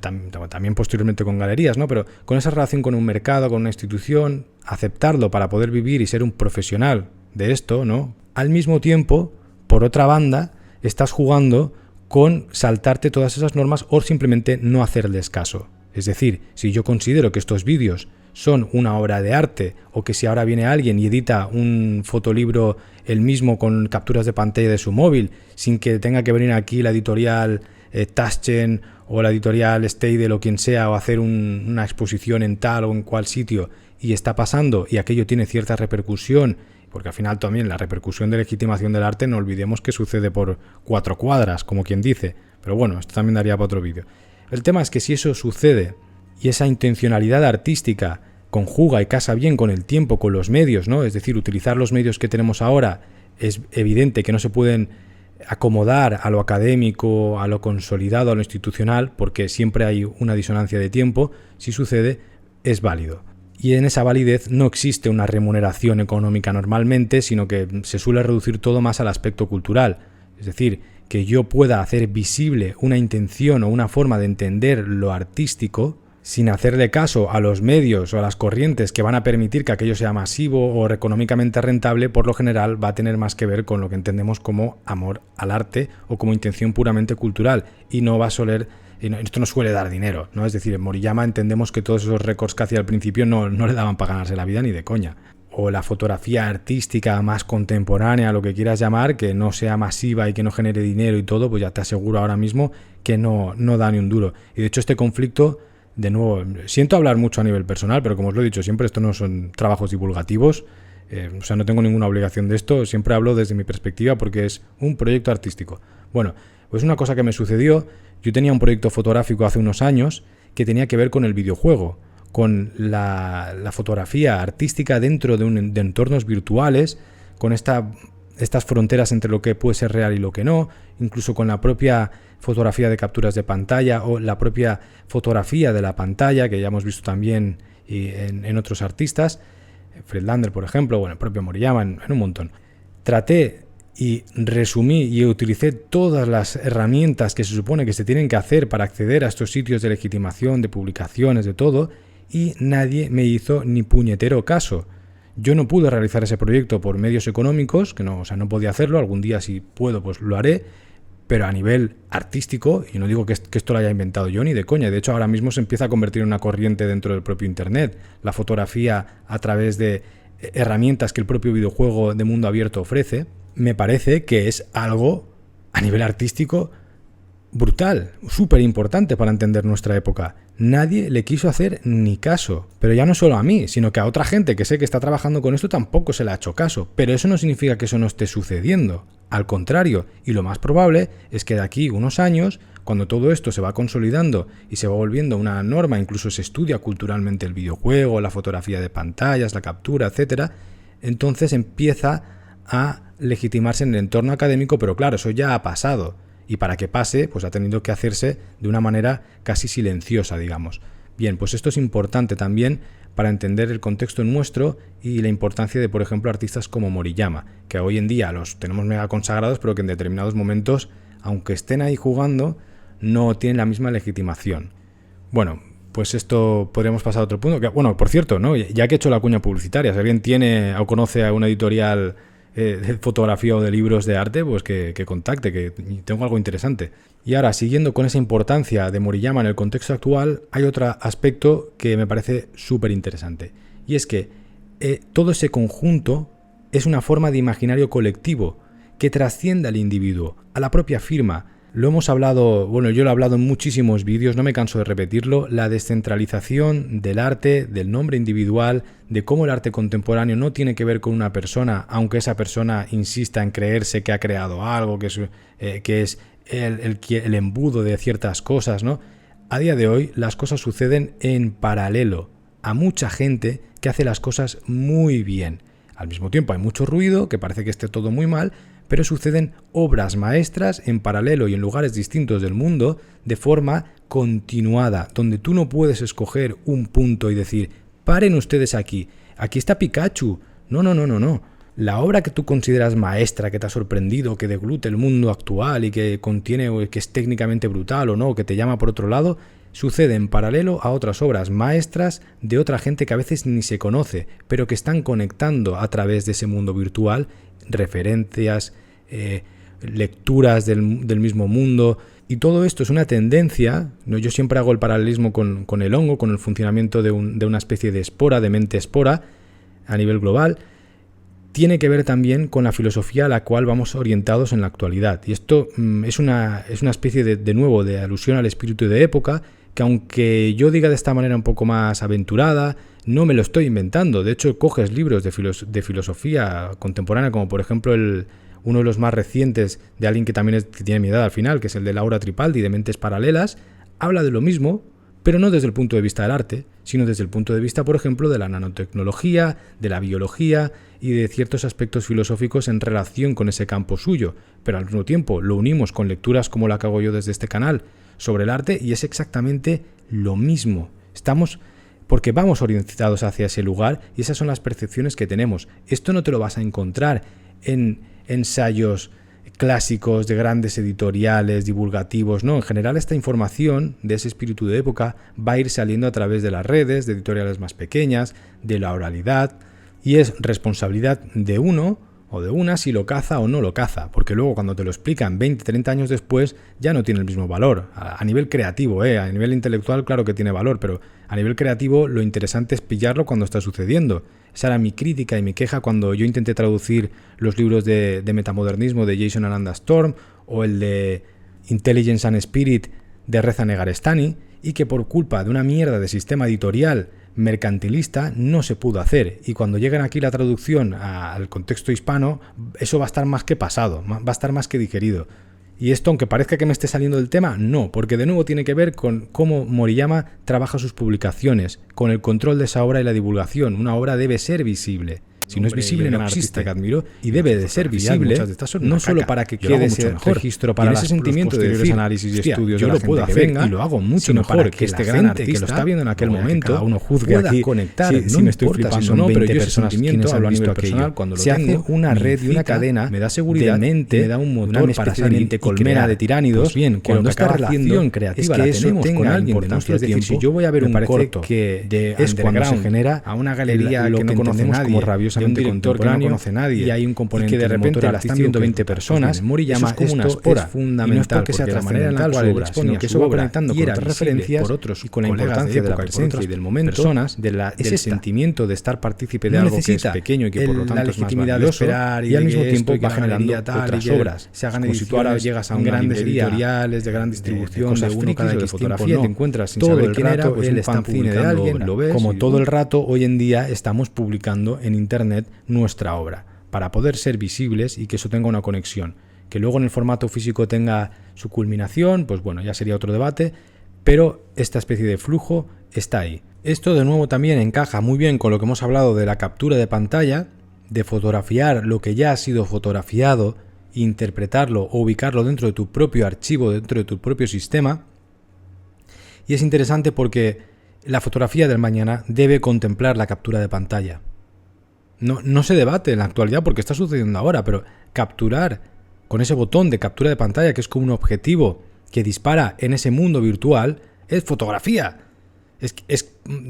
también posteriormente con galerías, ¿no? Pero con esa relación con un mercado, con una institución, aceptarlo para poder vivir y ser un profesional de esto, ¿no? Al mismo tiempo, por otra banda, estás jugando con saltarte todas esas normas o simplemente no hacerles caso. Es decir, si yo considero que estos vídeos son una obra de arte o que si ahora viene alguien y edita un fotolibro él mismo con capturas de pantalla de su móvil sin que tenga que venir aquí la editorial Taschen o la editorial Steidel o quien sea o hacer una exposición en tal o en cual sitio y está pasando y aquello tiene cierta repercusión, porque al final también la repercusión de legitimación del arte no olvidemos que sucede por 4 cuadras, como quien dice, pero bueno, esto también daría para otro vídeo. El tema es que si eso sucede y esa intencionalidad artística conjuga y casa bien con el tiempo, con los medios, ¿no? Es decir, utilizar los medios que tenemos ahora, es evidente que no se pueden acomodar a lo académico, a lo consolidado, a lo institucional, porque siempre hay una disonancia de tiempo. Si sucede, es válido. Y en esa validez no existe una remuneración económica normalmente, sino que se suele reducir todo más al aspecto cultural. Es decir, que yo pueda hacer visible una intención o una forma de entender lo artístico sin hacerle caso a los medios o a las corrientes que van a permitir que aquello sea masivo o económicamente rentable, por lo general va a tener más que ver con lo que entendemos como amor al arte o como intención puramente cultural y no va a soler Y esto no suele dar dinero, ¿no? Es decir, en Moriyama entendemos que todos esos récords que hacía al principio no le daban para ganarse la vida ni de coña. O la fotografía artística más contemporánea, lo que quieras llamar, que no sea masiva y que no genere dinero y todo, pues ya te aseguro ahora mismo que no da ni un duro. Y de hecho este conflicto, de nuevo, siento hablar mucho a nivel personal, pero como os lo he dicho siempre, esto no son trabajos divulgativos, o sea, no tengo ninguna obligación de esto, siempre hablo desde mi perspectiva porque es un proyecto artístico. Bueno, pues una cosa que me sucedió, yo tenía un proyecto fotográfico hace unos años que tenía que ver con el videojuego, con la fotografía artística dentro de entornos virtuales, con estas fronteras entre lo que puede ser real y lo que no, incluso con la propia fotografía de capturas de pantalla o la propia fotografía de la pantalla, que ya hemos visto también en otros artistas, Friedlander, por ejemplo, o en el propio Moriyama, en un montón. Traté y resumí y utilicé todas las herramientas que se supone que se tienen que hacer para acceder a estos sitios de legitimación, de publicaciones, de todo, y nadie me hizo ni puñetero caso. Yo no pude realizar ese proyecto por medios económicos, que no podía hacerlo, algún día si puedo pues lo haré, pero a nivel artístico, y no digo que esto lo haya inventado yo ni de coña, de hecho ahora mismo se empieza a convertir en una corriente dentro del propio Internet, la fotografía a través de herramientas que el propio videojuego de mundo abierto ofrece, me parece que es algo a nivel artístico brutal, súper importante para entender nuestra época. Nadie le quiso hacer ni caso, pero ya no solo a mí, sino que a otra gente que sé que está trabajando con esto tampoco se le ha hecho caso, pero eso no significa que eso no esté sucediendo, al contrario, y lo más probable es que de aquí unos años, cuando todo esto se va consolidando y se va volviendo una norma, incluso se estudia culturalmente el videojuego, la fotografía de pantallas, la captura, etcétera, entonces empieza a legitimarse en el entorno académico, pero claro, eso ya ha pasado. Y para que pase, pues ha tenido que hacerse de una manera casi silenciosa, digamos. Bien, pues esto es importante también para entender el contexto nuestro y la importancia de, por ejemplo, artistas como Moriyama, que hoy en día los tenemos mega consagrados, pero que en determinados momentos, aunque estén ahí jugando, no tienen la misma legitimación. Bueno, pues esto podríamos pasar a otro punto. Que, bueno, por cierto, ¿no? Ya que he hecho la cuña publicitaria, si alguien tiene o conoce a una editorial de fotografía o de libros de arte, pues que contacte, que tengo algo interesante. Y ahora, siguiendo con esa importancia de Moriyama en el contexto actual, hay otro aspecto que me parece súper interesante. Y es que todo ese conjunto es una forma de imaginario colectivo que trasciende al individuo, a la propia firma. Lo hemos hablado, bueno, yo lo he hablado en muchísimos vídeos, no me canso de repetirlo, la descentralización del arte, del nombre individual, de cómo el arte contemporáneo no tiene que ver con una persona, aunque esa persona insista en creerse que ha creado algo, que es el embudo de ciertas cosas, ¿no? A día de hoy las cosas suceden en paralelo a mucha gente que hace las cosas muy bien. Al mismo tiempo hay mucho ruido, que parece que esté todo muy mal, pero suceden obras maestras en paralelo y en lugares distintos del mundo de forma continuada, donde tú no puedes escoger un punto y decir, paren ustedes aquí está Pikachu. No. La obra que tú consideras maestra, que te ha sorprendido, que deglute el mundo actual y que contiene, que es técnicamente brutal o no, que te llama por otro lado, sucede en paralelo a otras obras maestras de otra gente que a veces ni se conoce, pero que están conectando a través de ese mundo virtual referencias, lecturas del mismo mundo, y todo esto es una tendencia, ¿no? Yo siempre hago el paralelismo con el hongo, con el funcionamiento de una especie de espora, de mente espora a nivel global. Tiene que ver también con la filosofía a la cual vamos orientados en la actualidad, y esto es una especie de nuevo de alusión al espíritu de época, que aunque yo diga de esta manera un poco más aventurada, no me lo estoy inventando. De hecho, coges libros de filosofía contemporánea, como por ejemplo uno de los más recientes de alguien que también que tiene mi edad al final, que es el de Laura Tripaldi, de Mentes Paralelas, habla de lo mismo, pero no desde el punto de vista del arte, sino desde el punto de vista, por ejemplo, de la nanotecnología, de la biología y de ciertos aspectos filosóficos en relación con ese campo suyo, pero al mismo tiempo lo unimos con lecturas como la que hago yo desde este canal sobre el arte y es exactamente lo mismo. Porque vamos orientados hacia ese lugar y esas son las percepciones que tenemos. Esto no te lo vas a encontrar en ensayos clásicos de grandes editoriales, divulgativos, no. En general esta información de ese espíritu de época va a ir saliendo a través de las redes, de editoriales más pequeñas, de la oralidad, y es responsabilidad de uno o de una si lo caza o no lo caza, porque luego cuando te lo explican 20, 30 años después ya no tiene el mismo valor. A nivel creativo, a nivel intelectual claro que tiene valor, pero a nivel creativo lo interesante es pillarlo cuando está sucediendo. Esa era mi crítica y mi queja cuando yo intenté traducir los libros de metamodernismo de Jason Aranda Storm o el de Intelligence and Spirit de Reza Negarestani, y que por culpa de una mierda de sistema editorial mercantilista no se pudo hacer, y cuando lleguen aquí la traducción al contexto hispano eso va a estar más que pasado, va a estar más que digerido. Y esto, aunque parezca que me esté saliendo del tema, no, porque de nuevo tiene que ver con cómo Moriyama trabaja sus publicaciones, con el control de esa obra y la divulgación. Una obra debe ser visible. Si no es visible, no existe, que admiro, y debe de ser visible, no solo para que quede ese registro para ese sentimiento de decir, análisis y estudios, yo lo puedo hacer y lo hago mucho mejor que este gran artista que lo está viendo en aquel momento, cada uno juzgue aquí, conectar, si me estoy flipando o no, pero yo ese sentimiento hablo a nivel personal, cuando lo tengo, se hace una red y una cadena, me da seguridad, me da un motor para salir de colmena de tiránidos, bien, cuando esta relación creativa la tenemos con alguien de nuestro tiempo, si yo voy a ver un corto que es cuando se genera a una galería que no conoce nadie, como rabiosamente contemporáneo, que no conoce nadie, y hay un componente y que de repente la están viendo 20 personas, Moriyama es como una espora, es fundamental, y no es porque sea la manera en la cual él expone, que eso va conectando con otras referencias por otros y con la importancia de la presencia y del momento, personas, del sentimiento de estar partícipe de algo que es pequeño y que por lo tanto es más valioso, y al mismo tiempo va generando otras obras. Se hagan como si tú ahora llegas a un grandes editoriales de gran distribución de uno cada X fotografía, te encuentras sin saber quién era, pues un fanzine de alguien, lo ves, como todo el rato hoy en día estamos publicando en internet nuestra obra, para poder ser visibles y que eso tenga una conexión. Que luego en el formato físico tenga su culminación, pues bueno, ya sería otro debate, pero esta especie de flujo está ahí. Esto de nuevo también encaja muy bien con lo que hemos hablado de la captura de pantalla, de fotografiar lo que ya ha sido fotografiado, interpretarlo o ubicarlo dentro de tu propio archivo, dentro de tu propio sistema. Y es interesante porque la fotografía del mañana debe contemplar la captura de pantalla. No se debate en la actualidad porque está sucediendo ahora, pero capturar con ese botón de captura de pantalla, que es como un objetivo que dispara en ese mundo virtual, es fotografía.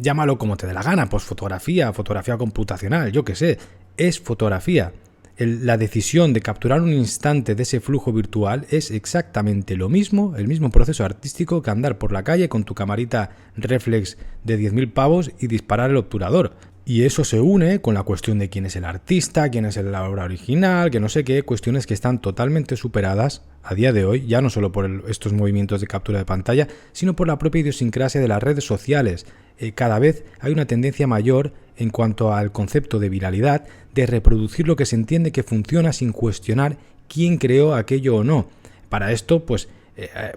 Llámalo como te dé la gana, pues fotografía computacional, yo qué sé, es fotografía. La decisión de capturar un instante de ese flujo virtual es exactamente lo mismo, el mismo proceso artístico que andar por la calle con tu camarita reflex de 10.000 pavos y disparar el obturador. Y eso se une con la cuestión de quién es el artista, quién es la obra original, que no sé qué, cuestiones que están totalmente superadas a día de hoy, ya no solo por estos movimientos de captura de pantalla, sino por la propia idiosincrasia de las redes sociales. Cada vez hay una tendencia mayor en cuanto al concepto de viralidad, de reproducir lo que se entiende que funciona sin cuestionar quién creó aquello o no. Para esto, pues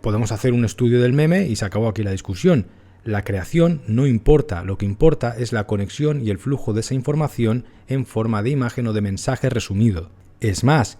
podemos hacer un estudio del meme y se acabó aquí la discusión. La creación no importa, lo que importa es la conexión y el flujo de esa información en forma de imagen o de mensaje resumido. Es más,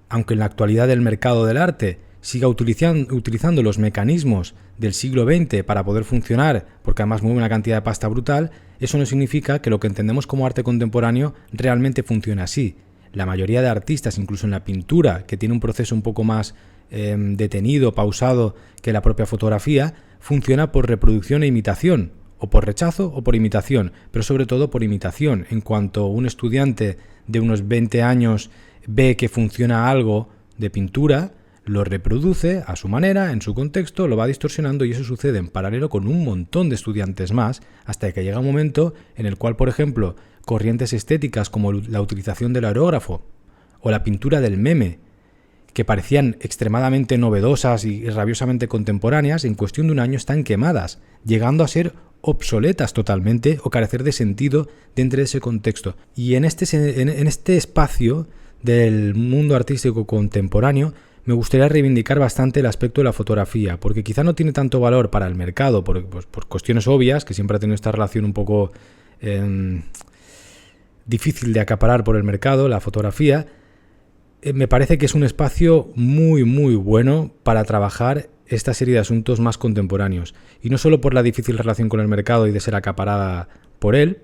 aunque en la actualidad el mercado del arte siga utilizando los mecanismos del siglo XX para poder funcionar, porque además mueve una cantidad de pasta brutal, eso no significa que lo que entendemos como arte contemporáneo realmente funcione así. La mayoría de artistas, incluso en la pintura, que tiene un proceso un poco más detenido, pausado que la propia fotografía, funciona por reproducción e imitación, o por rechazo o por imitación, pero sobre todo por imitación. En cuanto un estudiante de unos 20 años ve que funciona algo de pintura, lo reproduce a su manera, en su contexto, lo va distorsionando y eso sucede en paralelo con un montón de estudiantes más, hasta que llega un momento en el cual, por ejemplo, corrientes estéticas como la utilización del aerógrafo o la pintura del meme, que parecían extremadamente novedosas y rabiosamente contemporáneas, en cuestión de un año están quemadas, llegando a ser obsoletas totalmente o carecer de sentido dentro de ese contexto. Y en este espacio del mundo artístico contemporáneo me gustaría reivindicar bastante el aspecto de la fotografía, porque quizá no tiene tanto valor para el mercado, por cuestiones obvias, que siempre ha tenido esta relación un poco difícil de acaparar por el mercado, la fotografía. Me parece que es un espacio muy, muy bueno para trabajar esta serie de asuntos más contemporáneos. Y no solo por la difícil relación con el mercado y de ser acaparada por él,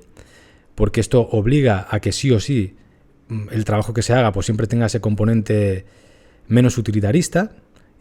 porque esto obliga a que sí o sí el trabajo que se haga pues siempre tenga ese componente menos utilitarista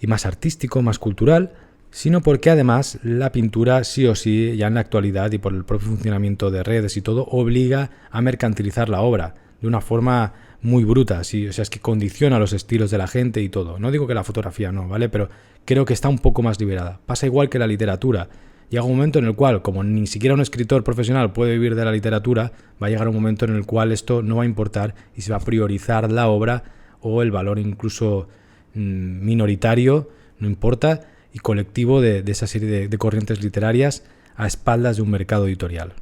y más artístico, más cultural, sino porque además la pintura sí o sí, ya en la actualidad y por el propio funcionamiento de redes y todo, obliga a mercantilizar la obra. de una forma muy bruta, ¿sí? O sea, es que condiciona los estilos de la gente y todo. No digo que la fotografía no, ¿vale? Pero creo que está un poco más liberada. Pasa igual que la literatura. Llega un momento en el cual, como ni siquiera un escritor profesional puede vivir de la literatura, va a llegar un momento en el cual esto no va a importar y se va a priorizar la obra o el valor incluso minoritario, no importa, y colectivo de esa serie de corrientes literarias a espaldas de un mercado editorial.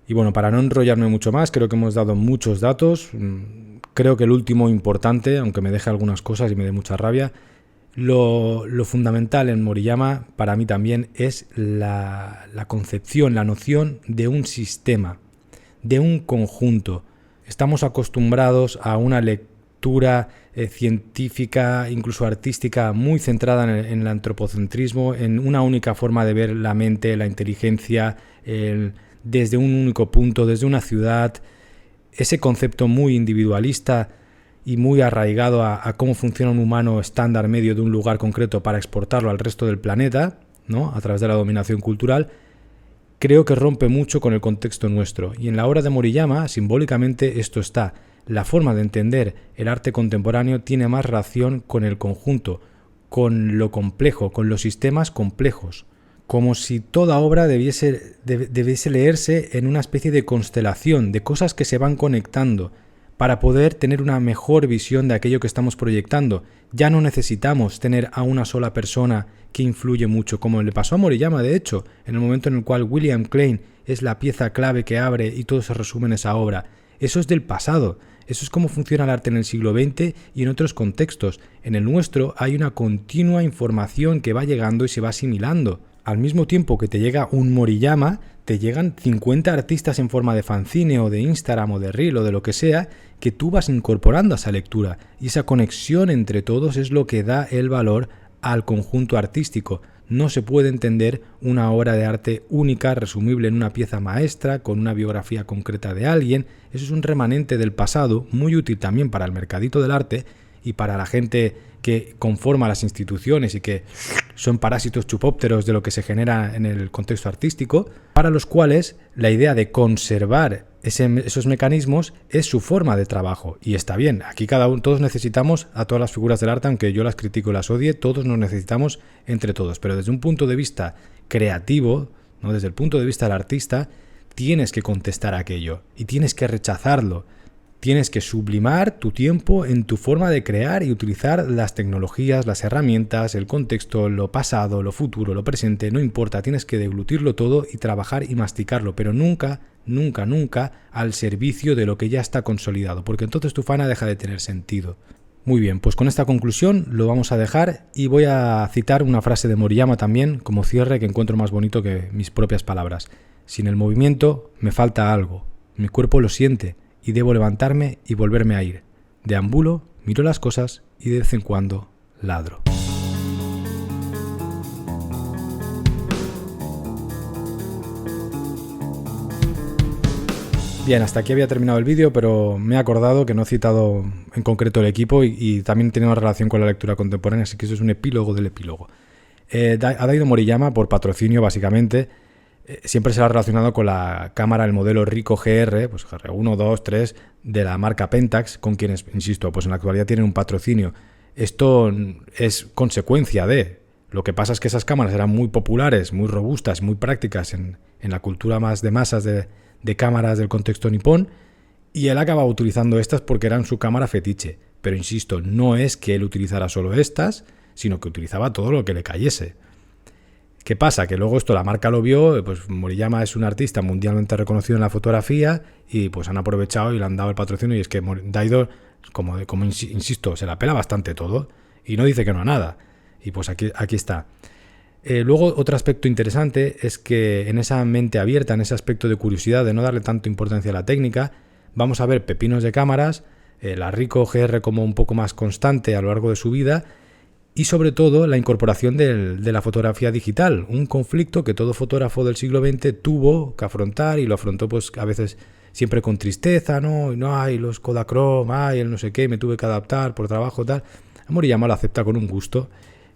Y bueno, para no enrollarme mucho más, creo que hemos dado muchos datos. Creo que el último importante, aunque me deje algunas cosas y me dé mucha rabia, lo fundamental en Moriyama para mí también es la concepción, la noción de un sistema, de un conjunto. Estamos acostumbrados a una lectura científica, incluso artística, muy centrada en el antropocentrismo, en una única forma de ver la mente, la inteligencia, desde un único punto, desde una ciudad. Ese concepto muy individualista y muy arraigado a cómo funciona un humano estándar medio de un lugar concreto para exportarlo al resto del planeta, ¿no? A través de la dominación cultural, creo que rompe mucho con el contexto nuestro. Y en la obra de Moriyama, simbólicamente, esto está. La forma de entender el arte contemporáneo tiene más relación con el conjunto, con lo complejo, con los sistemas complejos. Como si toda obra debiese leerse en una especie de constelación, de cosas que se van conectando, para poder tener una mejor visión de aquello que estamos proyectando. Ya no necesitamos tener a una sola persona que influye mucho, como le pasó a Moriyama, de hecho, en el momento en el cual William Klein es la pieza clave que abre y todo se resume en esa obra. Eso es del pasado. Eso es cómo funciona el arte en el siglo XX y en otros contextos. En el nuestro hay una continua información que va llegando y se va asimilando. Al mismo tiempo que te llega un Moriyama, te llegan 50 artistas en forma de fanzine o de Instagram o de Reel o de lo que sea, que tú vas incorporando a esa lectura. Y esa conexión entre todos es lo que da el valor al conjunto artístico. No se puede entender una obra de arte única, resumible en una pieza maestra, con una biografía concreta de alguien. Eso es un remanente del pasado, muy útil también para el mercadito del arte y para la gente que conforma las instituciones y que son parásitos chupópteros de lo que se genera en el contexto artístico, para los cuales la idea de conservar esos mecanismos es su forma de trabajo. Y está bien, aquí todos necesitamos a todas las figuras del arte, aunque yo las critico y las odie, todos nos necesitamos entre todos. Pero desde un punto de vista creativo, ¿no? Desde el punto de vista del artista, tienes que contestar a aquello y tienes que rechazarlo. Tienes que sublimar tu tiempo en tu forma de crear y utilizar las tecnologías, las herramientas, el contexto, lo pasado, lo futuro, lo presente, no importa, tienes que deglutirlo todo y trabajar y masticarlo, pero nunca, nunca, nunca al servicio de lo que ya está consolidado, porque entonces tu faena deja de tener sentido. Muy bien, pues con esta conclusión lo vamos a dejar y voy a citar una frase de Moriyama también como cierre que encuentro más bonito que mis propias palabras. Sin el movimiento me falta algo, mi cuerpo lo siente, y debo levantarme y volverme a ir. Deambulo, miro las cosas y de vez en cuando ladro. Bien, hasta aquí había terminado el vídeo, pero me he acordado que no he citado en concreto el equipo y también tiene una relación con la lectura contemporánea, así que eso es un epílogo del epílogo. Ha dado Moriyama por patrocinio, básicamente. Siempre se ha relacionado con la cámara, el modelo Ricoh GR, pues GR1, 2, 3, de la marca Pentax, con quienes, insisto, pues en la actualidad tienen un patrocinio. Esto es consecuencia de. Lo que pasa es que esas cámaras eran muy populares, muy robustas, muy prácticas en la cultura más de masas de cámaras del contexto nipón, y él acababa utilizando estas porque eran su cámara fetiche. Pero insisto, no es que él utilizara solo estas, sino que utilizaba todo lo que le cayese. ¿Qué pasa? Que luego esto la marca lo vio, pues Moriyama es un artista mundialmente reconocido en la fotografía y pues han aprovechado y le han dado el patrocinio, y es que Daido, como insisto, se la pela bastante todo y no dice que no a nada. Y pues aquí está. Luego otro aspecto interesante es que en esa mente abierta, en ese aspecto de curiosidad, de no darle tanto importancia a la técnica, vamos a ver pepinos de cámaras, la Ricoh GR como un poco más constante a lo largo de su vida, y sobre todo la incorporación de la fotografía digital, un conflicto que todo fotógrafo del siglo XX tuvo que afrontar y lo afrontó pues a veces siempre con tristeza, ¿no? Y no hay los Kodachrome, hay el no sé qué, me tuve que adaptar por trabajo tal. Moriyama lo acepta con un gusto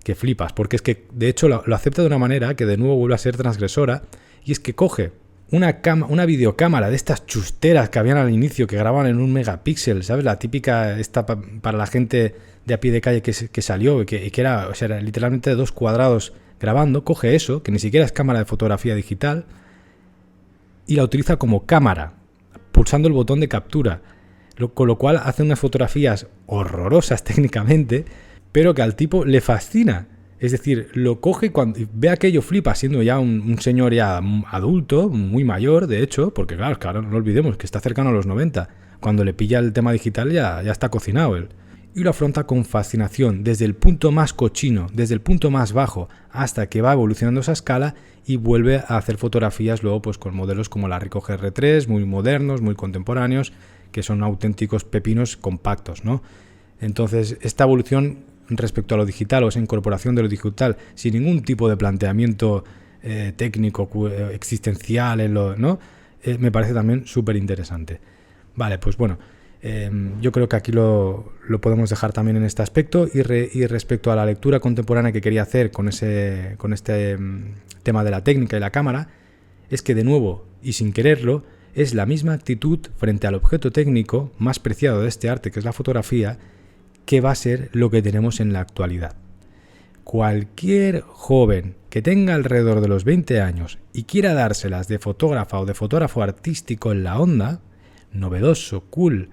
que flipas, porque es que de hecho lo acepta de una manera que de nuevo vuelve a ser transgresora, y es que coge una videocámara de estas chusteras que habían al inicio que grababan en 1 megapíxel, ¿sabes? La típica esta para la gente de a pie de calle que salió, que era, o sea, era literalmente 2 cuadrados grabando. Coge eso, que ni siquiera es cámara de fotografía digital, y la utiliza como cámara, pulsando el botón de captura, con lo cual hace unas fotografías horrorosas técnicamente, pero que al tipo le fascina. Es decir, lo coge cuando ve aquello, flipa, siendo ya un señor ya adulto, muy mayor, de hecho, porque claro, no olvidemos que está cercano a los 90. Cuando le pilla el tema digital ya está cocinado él. Y lo afronta con fascinación, desde el punto más cochino, desde el punto más bajo, hasta que va evolucionando esa escala y vuelve a hacer fotografías luego pues con modelos como la Ricoh GR3, muy modernos, muy contemporáneos, que son auténticos pepinos compactos, ¿no? Entonces, esta evolución respecto a lo digital o esa incorporación de lo digital sin ningún tipo de planteamiento técnico, existencial, ¿no? Me parece también súper interesante. Vale, pues bueno, yo creo que aquí lo podemos dejar también en este aspecto y respecto a la lectura contemporánea que quería hacer con este tema de la técnica y la cámara, es que de nuevo y sin quererlo es la misma actitud frente al objeto técnico más preciado de este arte, que es la fotografía, que va a ser lo que tenemos en la actualidad. Cualquier joven que tenga alrededor de los 20 años y quiera dárselas de fotógrafa o de fotógrafo artístico en la onda, novedoso, cool,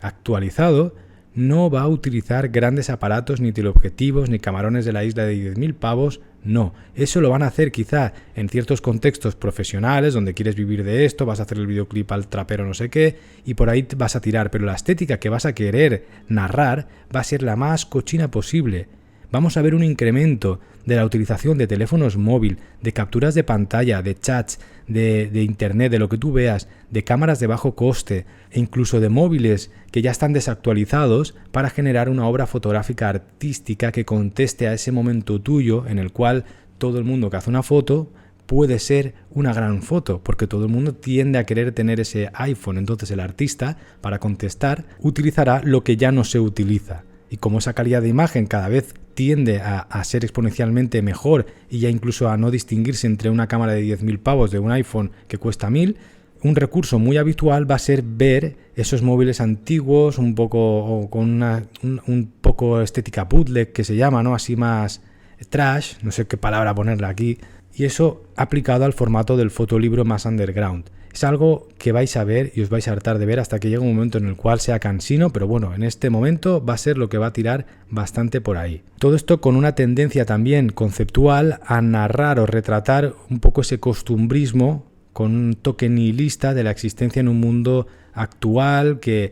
actualizado, no va a utilizar grandes aparatos, ni teleobjetivos, ni camarones de la isla de 10.000 pavos, no. Eso lo van a hacer quizá en ciertos contextos profesionales, donde quieres vivir de esto, vas a hacer el videoclip al trapero no sé qué, y por ahí vas a tirar, pero la estética que vas a querer narrar va a ser la más cochina posible. Vamos a ver un incremento de la utilización de teléfonos móvil, de capturas de pantalla, de chats, de internet, de lo que tú veas, de cámaras de bajo coste e incluso de móviles que ya están desactualizados para generar una obra fotográfica artística que conteste a ese momento tuyo en el cual todo el mundo que hace una foto puede ser una gran foto, porque todo el mundo tiende a querer tener ese iPhone. Entonces el artista, para contestar, utilizará lo que ya no se utiliza. Y como esa calidad de imagen cada vez tiende a ser exponencialmente mejor y ya incluso a no distinguirse entre una cámara de 10.000 pavos de un iPhone que cuesta 1.000, un recurso muy habitual va a ser ver esos móviles antiguos, un poco o con un poco estética bootleg que se llama, ¿no? Así más trash, no sé qué palabra ponerle aquí, y eso aplicado al formato del fotolibro más underground. Es algo que vais a ver y os vais a hartar de ver hasta que llegue un momento en el cual sea cansino, pero bueno, en este momento va a ser lo que va a tirar bastante por ahí. Todo esto con una tendencia también conceptual a narrar o retratar un poco ese costumbrismo con un toque nihilista de la existencia en un mundo actual que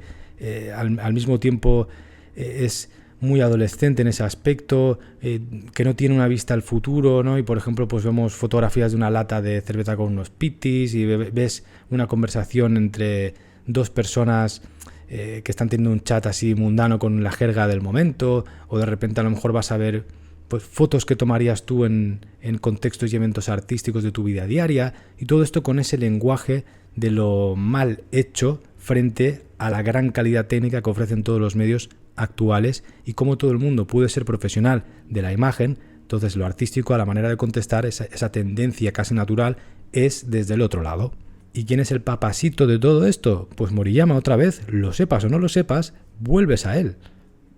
al mismo tiempo es muy adolescente en ese aspecto, que no tiene una vista al futuro, ¿no? Y por ejemplo, pues vemos fotografías de una lata de cerveza con unos pitis y ves una conversación entre dos personas que están teniendo un chat así mundano con la jerga del momento, o de repente a lo mejor vas a ver pues fotos que tomarías tú en contextos y eventos artísticos de tu vida diaria, y todo esto con ese lenguaje de lo mal hecho frente a la gran calidad técnica que ofrecen todos los medios actuales, y como todo el mundo puede ser profesional de la imagen, entonces lo artístico, a la manera de contestar, esa tendencia casi natural, es desde el otro lado. ¿Y quién es el papasito de todo esto? Pues Moriyama otra vez, lo sepas o no lo sepas, vuelves a él.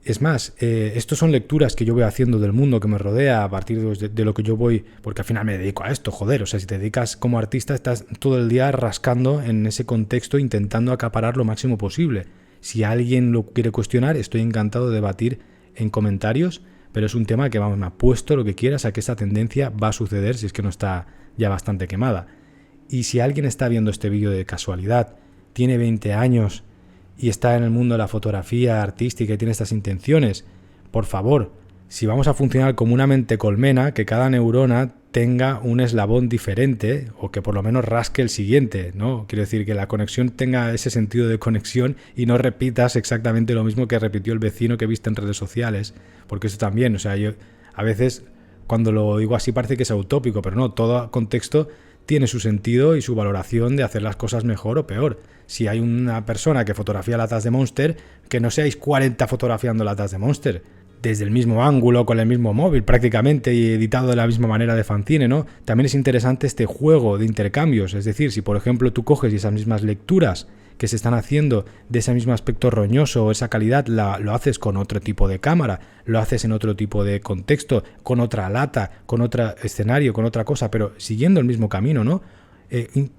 Es más, estos son lecturas que yo voy haciendo del mundo que me rodea a partir de lo que yo voy, porque al final me dedico a esto, joder, o sea, si te dedicas como artista estás todo el día rascando en ese contexto intentando acaparar lo máximo posible. Si alguien lo quiere cuestionar, estoy encantado de debatir en comentarios, pero es un tema que, vamos, me apuesto lo que quieras a que esa tendencia va a suceder si es que no está ya bastante quemada. Y si alguien está viendo este vídeo de casualidad, tiene 20 años y está en el mundo de la fotografía artística y tiene estas intenciones, por favor, si vamos a funcionar como una mente colmena, que cada neurona tenga un eslabón diferente o que por lo menos rasque el siguiente, ¿no? Quiero decir, que la conexión tenga ese sentido de conexión y no repitas exactamente lo mismo que repitió el vecino que viste en redes sociales, porque eso también, o sea, yo a veces cuando lo digo así parece que es utópico, pero no, todo contexto tiene su sentido y su valoración de hacer las cosas mejor o peor. Si hay una persona que fotografía latas de Monster, que no seáis 40 fotografiando latas de Monster. desde el mismo ángulo, con el mismo móvil prácticamente y editado de la misma manera de fanzine, ¿no? También es interesante este juego de intercambios, es decir, si por ejemplo tú coges y esas mismas lecturas que se están haciendo de ese mismo aspecto roñoso o esa calidad lo haces con otro tipo de cámara, lo haces en otro tipo de contexto, con otra lata, con otro escenario, con otra cosa, pero siguiendo el mismo camino, ¿no?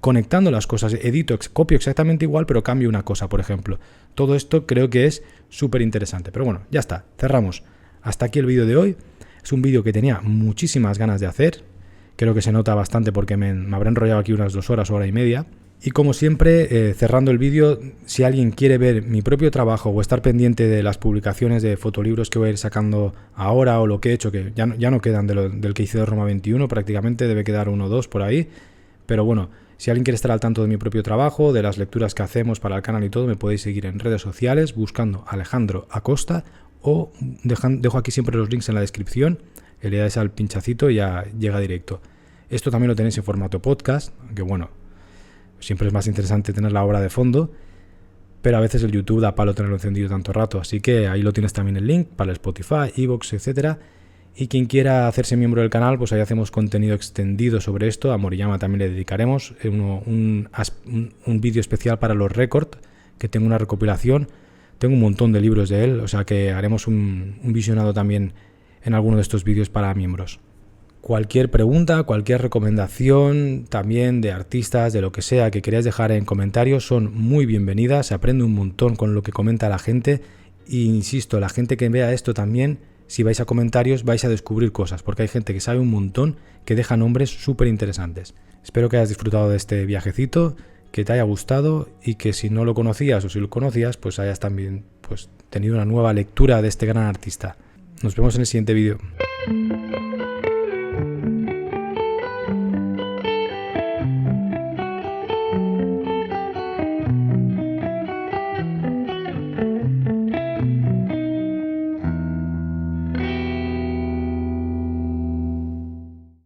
Conectando las cosas, edito, copio exactamente igual, pero cambio una cosa, por ejemplo. Todo esto creo que es súper interesante. Pero bueno, ya está, cerramos. Hasta aquí el vídeo de hoy. Es un vídeo que tenía muchísimas ganas de hacer. Creo que se nota bastante porque me habré enrollado aquí unas 2 horas, hora y media. Y como siempre, cerrando el vídeo, si alguien quiere ver mi propio trabajo o estar pendiente de las publicaciones de fotolibros que voy a ir sacando ahora o lo que he hecho, que ya no quedan del que hice de Roma 21, prácticamente debe quedar 1 o 2 por ahí. Pero bueno, si alguien quiere estar al tanto de mi propio trabajo, de las lecturas que hacemos para el canal y todo, me podéis seguir en redes sociales buscando Alejandro Acosta o dejo aquí siempre los links en la descripción, le dais al pinchacito y ya llega directo. Esto también lo tenéis en formato podcast, aunque bueno, siempre es más interesante tener la obra de fondo, pero a veces el YouTube da palo tenerlo encendido tanto rato, así que ahí lo tienes también el link para el Spotify, iVoox, etcétera. Y quien quiera hacerse miembro del canal, pues ahí hacemos contenido extendido sobre esto. A Moriyama también le dedicaremos un vídeo especial para los récords, que tengo una recopilación. Tengo un montón de libros de él, o sea que haremos un visionado también en alguno de estos vídeos para miembros. Cualquier pregunta, cualquier recomendación, también de artistas, de lo que sea que queráis dejar en comentarios, son muy bienvenidas. Se aprende un montón con lo que comenta la gente. E insisto, la gente que vea esto también, si vais a comentarios vais a descubrir cosas, porque hay gente que sabe un montón, que deja nombres súper interesantes. Espero que hayas disfrutado de este viajecito, que te haya gustado y que si no lo conocías o si lo conocías, pues hayas también tenido una nueva lectura de este gran artista. Nos vemos en el siguiente vídeo.